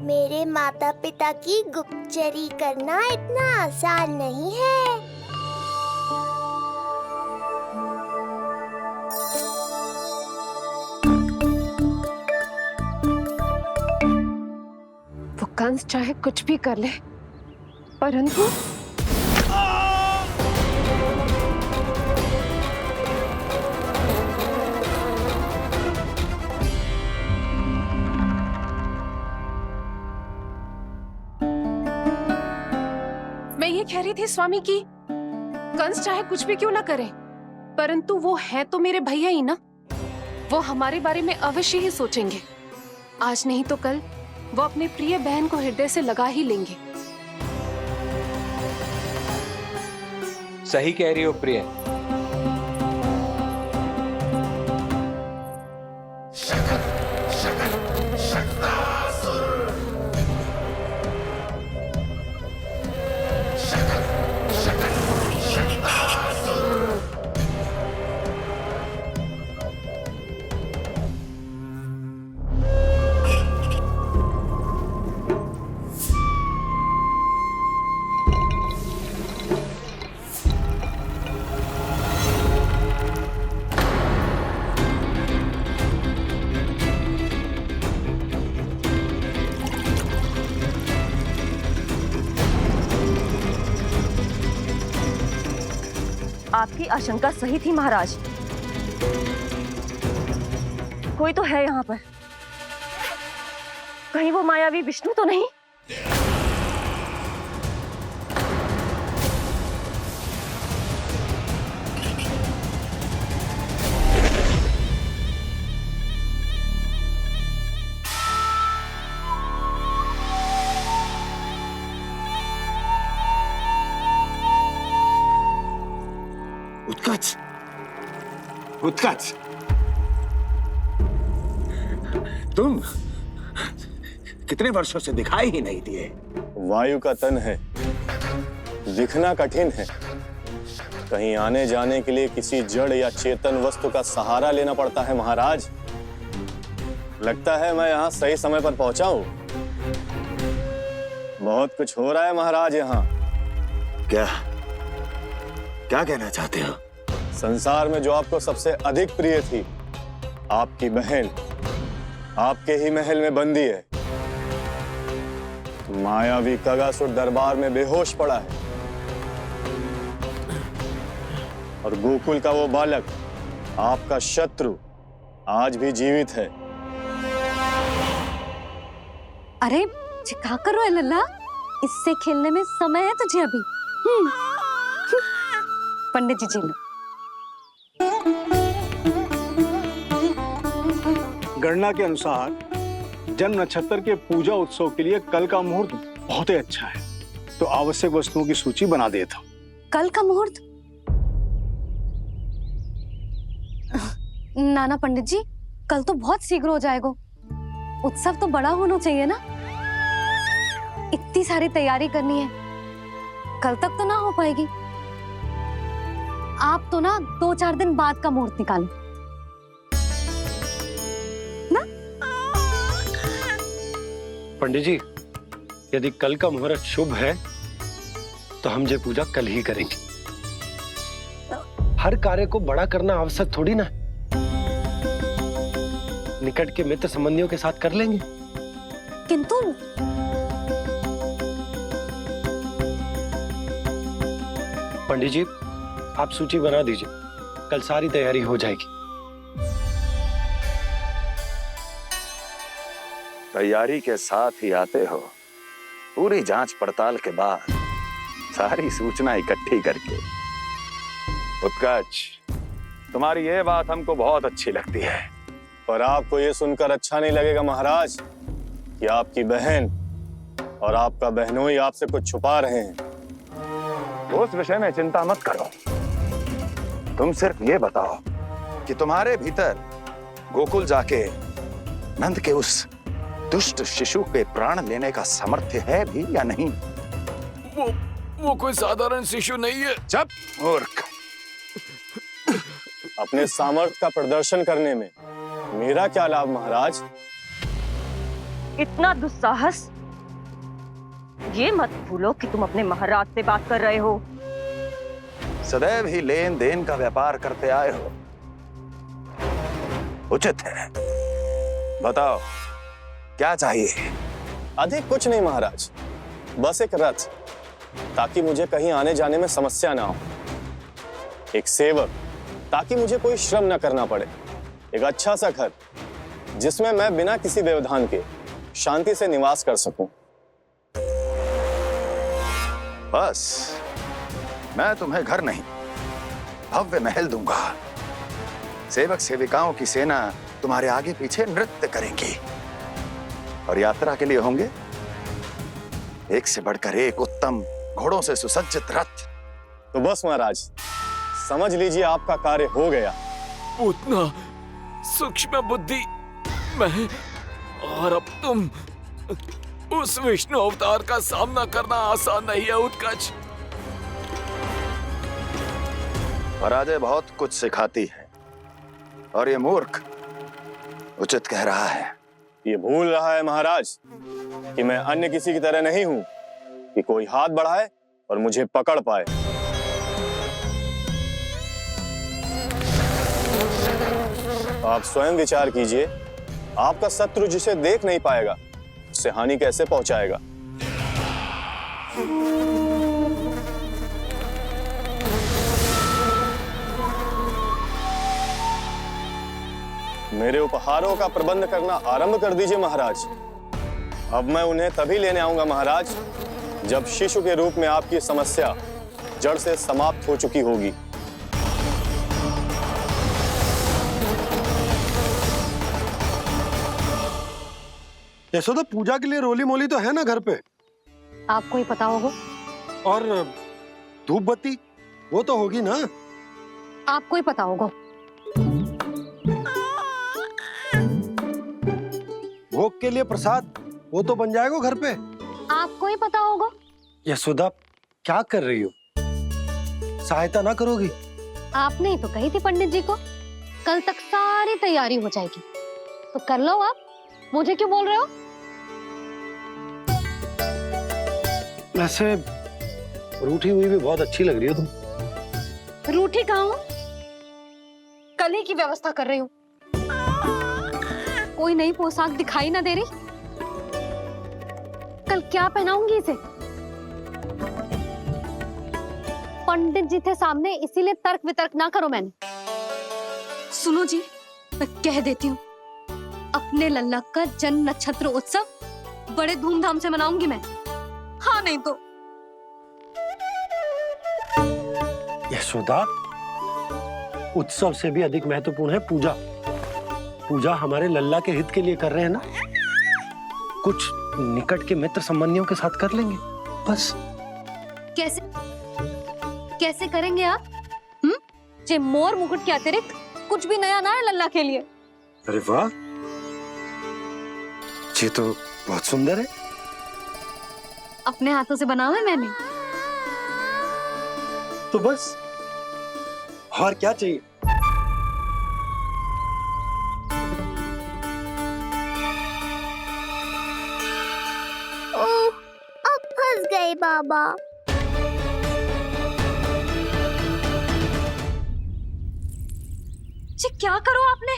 मेरे माता पिता की गुप्तचरी करना इतना आसान नहीं है। वो कंस चाहे कुछ भी कर ले, परंतु मैं ये कह रही थी स्वामी कि कंस चाहे कुछ भी क्यों ना करे, परंतु वो है तो मेरे भैया ही ना। वो हमारे बारे में अवश्य ही सोचेंगे। आज नहीं तो कल वो अपने प्रिय बहन को हृदय से लगा ही लेंगे। सही कह रही हो प्रिय। आपकी आशंका सही थी महाराज। कोई तो है यहाँ पर। कहीं वो मायावी विष्णु तो नहीं? उत्कच, उत्कच, कितने वर्षों से दिखाई ही नहीं दिए। वायु का तन है, दिखना कठिन है। कहीं आने जाने के लिए किसी जड़ या चेतन वस्तु का सहारा लेना पड़ता है महाराज। लगता है मैं यहाँ सही समय पर पहुंचा हूँ। बहुत कुछ हो रहा है महाराज यहाँ। क्या क्या कहना चाहते हो? संसार में जो आपको सबसे अधिक प्रिय थी, आपकी बहन आपके ही महल में बंदी है। मायावी कगासुर दरबार में बेहोश पड़ा है और गोकुल का वो बालक, आपका शत्रु, आज भी जीवित है। अरे क्या कर रहे हो लल्ला? इससे खेलने में समय है तुझे अभी। पंडित जी लो। गणना के अनुसार जन्म नक्षत्र के पूजा उत्सव के लिए कल का मुहूर्त बहुत ही अच्छा है, तो आवश्यक वस्तुओं की सूची बना देता हूँ। कल का मुहूर्त? नाना पंडित जी, कल तो बहुत शीघ्र हो जाएगा। उत्सव तो बड़ा होना चाहिए ना, इतनी सारी तैयारी करनी है, कल तक तो ना हो पाएगी। आप तो ना 2-4 दिन बाद का मुहूर्त निकालो ना। पंडित जी, यदि कल का मुहूर्त शुभ है तो हम ये पूजा कल ही करेंगे। हर कार्य को बड़ा करना आवश्यक थोड़ी ना, निकट के मित्र संबंधियों के साथ कर लेंगे। किंतु पंडित जी, आप सूची बना दीजिए, कल सारी तैयारी हो जाएगी। तैयारी के साथ ही आते हो, पूरी जांच पड़ताल के बाद सारी सूचना इकट्ठी करके। उत्कर्ष, तुम्हारी ये बात हमको बहुत अच्छी लगती है। पर आपको ये सुनकर अच्छा नहीं लगेगा महाराज कि आपकी बहन और आपका बहनोई आपसे कुछ छुपा रहे हैं। उस विषय में चिंता मत करो, तुम सिर्फ ये बताओ कि तुम्हारे भीतर गोकुल जाके नंद के उस दुष्ट शिशु के प्राण लेने का सामर्थ्य है भी या नहीं? वो कोई साधारण शिशु नहीं है। चुप मूर्ख। अपने सामर्थ्य का प्रदर्शन करने में मेरा क्या लाभ महाराज? इतना दुस्साहस? ये मत भूलो कि तुम अपने महाराज से बात कर रहे हो। सदैव ही लेन देन का व्यापार करते आए हो, उचित है। बताओ क्या चाहिए? अधिक कुछ नहीं महाराज, बस एक रथ, ताकि मुझे कहीं आने जाने में समस्या ना हो। एक सेवक, ताकि मुझे कोई श्रम न करना पड़े। एक अच्छा सा घर, जिसमें मैं बिना किसी व्यवधान के शांति से निवास कर सकूं। बस, मैं तुम्हें घर नहीं, भव्य महल दूंगा। सेवक सेविकाओं की सेना तुम्हारे आगे पीछे नृत्य करेंगी और यात्रा के लिए होंगे एक से बढ़कर एक उत्तम घोड़ों से सुसज्जित रथ। तो बस महाराज, समझ लीजिए आपका कार्य हो गया। उतना सूक्ष्म बुद्धि मैं, और अब तुम, उस विष्णु अवतार का सामना करना आसान नहीं है उत्कर्ष। पराजय बहुत कुछ सिखाती है और ये मूर्ख उचित कह रहा है। ये भूल रहा है महाराज कि मैं अन्य किसी की तरह नहीं हूं कि कोई हाथ बढ़ाए और मुझे पकड़ पाए। आप स्वयं विचार कीजिए, आपका शत्रु जिसे देख नहीं पाएगा उससे हानि कैसे पहुंचाएगा? मेरे उपहारों का प्रबंध करना आरंभ कर दीजिए महाराज। अब मैं उन्हें तभी लेने आऊंगा महाराज, जब शिशु के रूप में आपकी समस्या जड़ से समाप्त हो चुकी होगी। यशोदा, पूजा के लिए रोली मोली तो है ना घर पे? आपको ही पता होगा। और धूप बत्ती वो तो होगी ना? आपको ही पता होगा। भोग के लिए प्रसाद वो तो बन जाएगा घर पे। आपको ही पता होगा। यशोदा, क्या कर रही हो? सहायता ना करोगी? आपने ही तो कही थी पंडित जी को कल तक सारी तैयारी हो जाएगी, तो कर लो आप। मुझे क्यों बोल रहे हो? वैसे रूठी हुई भी बहुत अच्छी लग रही हो तुम। रूठी कहाँ हूँ? कल ही की व्यवस्था कर रही हूँ। कोई नई पोशाक दिखाई ना दे रही। कल क्या पहनाऊंगी इसे? पंडित जी थे सामने, इसीलिए तर्क वितर्क ना करो। मैंने सुनो जी, मैं कह देती हूँ, अपने लल्ला का जन्म नक्षत्र उत्सव बड़े धूमधाम से मनाऊंगी मैं। हाँ नहीं तो। यशोदा, उत्सव से भी अधिक महत्वपूर्ण है पूजा। पूजा हमारे लल्ला के हित के लिए कर रहे हैं ना। कुछ निकट के मित्र संबंधियों के साथ कर लेंगे बस। कैसे कैसे करेंगे आप? जे मोर मुकुट के अतिरिक्त कुछ भी नया ना है लल्ला के लिए। अरे वाह, ये तो बहुत सुंदर है। अपने हाथों से बना है मैंने। तो बस और क्या चाहिए? ओह, अब फंस गए बाबा। जी क्या करो आपने?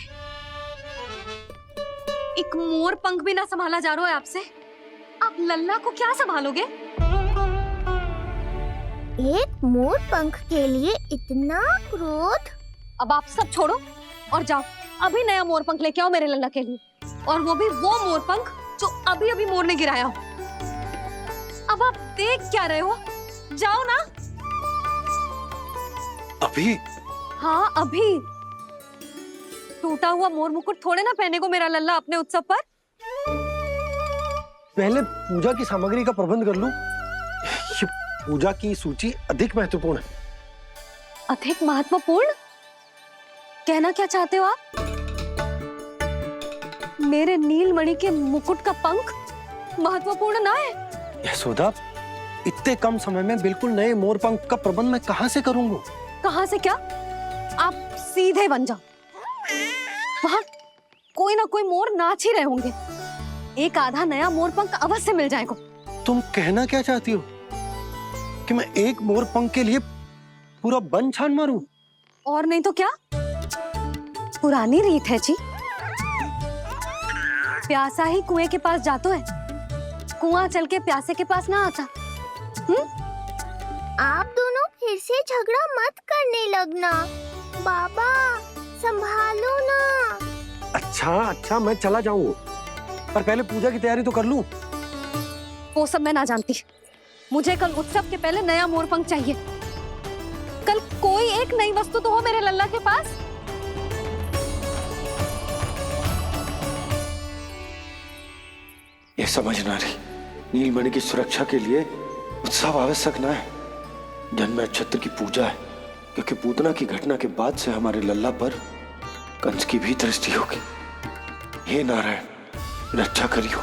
एक मोर पंख भी ना संभाला जा रहा है आपसे। आप लल्ला को क्या संभालोगे? एक मोर पंख के लिए इतना क्रोध? अब आप सब छोड़ो और जाओ, अभी नया मोर पंख लेके आओ मेरे लल्ला के लिए, और वो भी वो मोर पंख जो अभी अभी मोर ने गिराया हो। अब आप देख क्या रहे हो? जाओ ना। अभी? हाँ अभी। टूटा हुआ मोर मुकुट थोड़े ना पहने को मेरा लल्ला अपने उत्सव पर। पहले पूजा की सामग्री का प्रबंध कर लूं। ये पूजा की सूची अधिक महत्वपूर्ण है। अधिक महत्वपूर्ण? कहना क्या चाहते हो आप? मेरे नीलमणि के मुकुट का पंख महत्वपूर्ण ना है? यशोदा, इतने कम समय में बिल्कुल नए मोर पंख का प्रबंध मैं कहां से करूंगा? कहां से क्या? आप सीधे बन जाओ। वहां कोई ना कोई मोर नाच ही रहे होंगे। एक आधा नया मोर पंख अवश्य मिल जाएगा। तुम कहना क्या चाहती हो कि मैं एक मोर पंख के लिए पूरा वन छान मारूं? और नहीं तो क्या, पुरानी रीत है जी। प्यासा ही कुएं के पास जाता है, कुआं चल के प्यासे के पास ना आता। आप दोनों फिर से झगड़ा मत करने लगना। बाबा संभालो ना। अच्छा, मैं चला जाऊंगा, पर पहले पूजा की तैयारी तो कर लूं। वो सब मैं ना जानती। मुझे कल उत्सव के पहले नया मोर पंख चाहिए। कल कोई एक नई वस्तु तो हो मेरे लल्ला के पास। ये समझ ना रही, नीलमणि की सुरक्षा के लिए उत्सव आवश्यक ना है, जन्म नक्षत्र की पूजा है, क्योंकि पूतना की घटना के बाद से हमारे लल्ला पर कंस की भी दृष्टि होगी। हे नारायण, रक्षा करियो।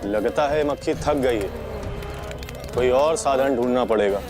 लगता है मक्खी थक गई है, कोई और साधन ढूंढना पड़ेगा।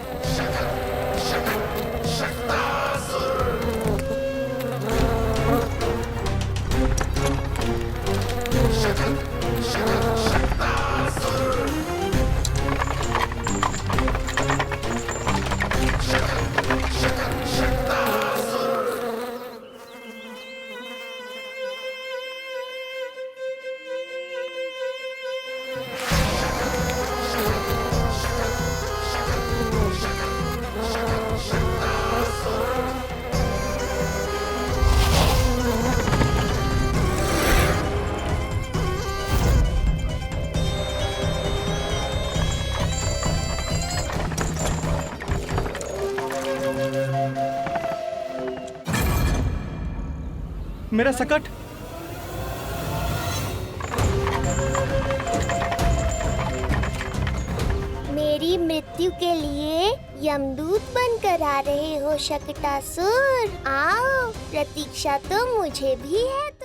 मेरा सकट। मेरी मृत्यु के लिए यमदूत बनकर आ रहे हो शकटासुर? आओ, प्रतीक्षा तो मुझे भी है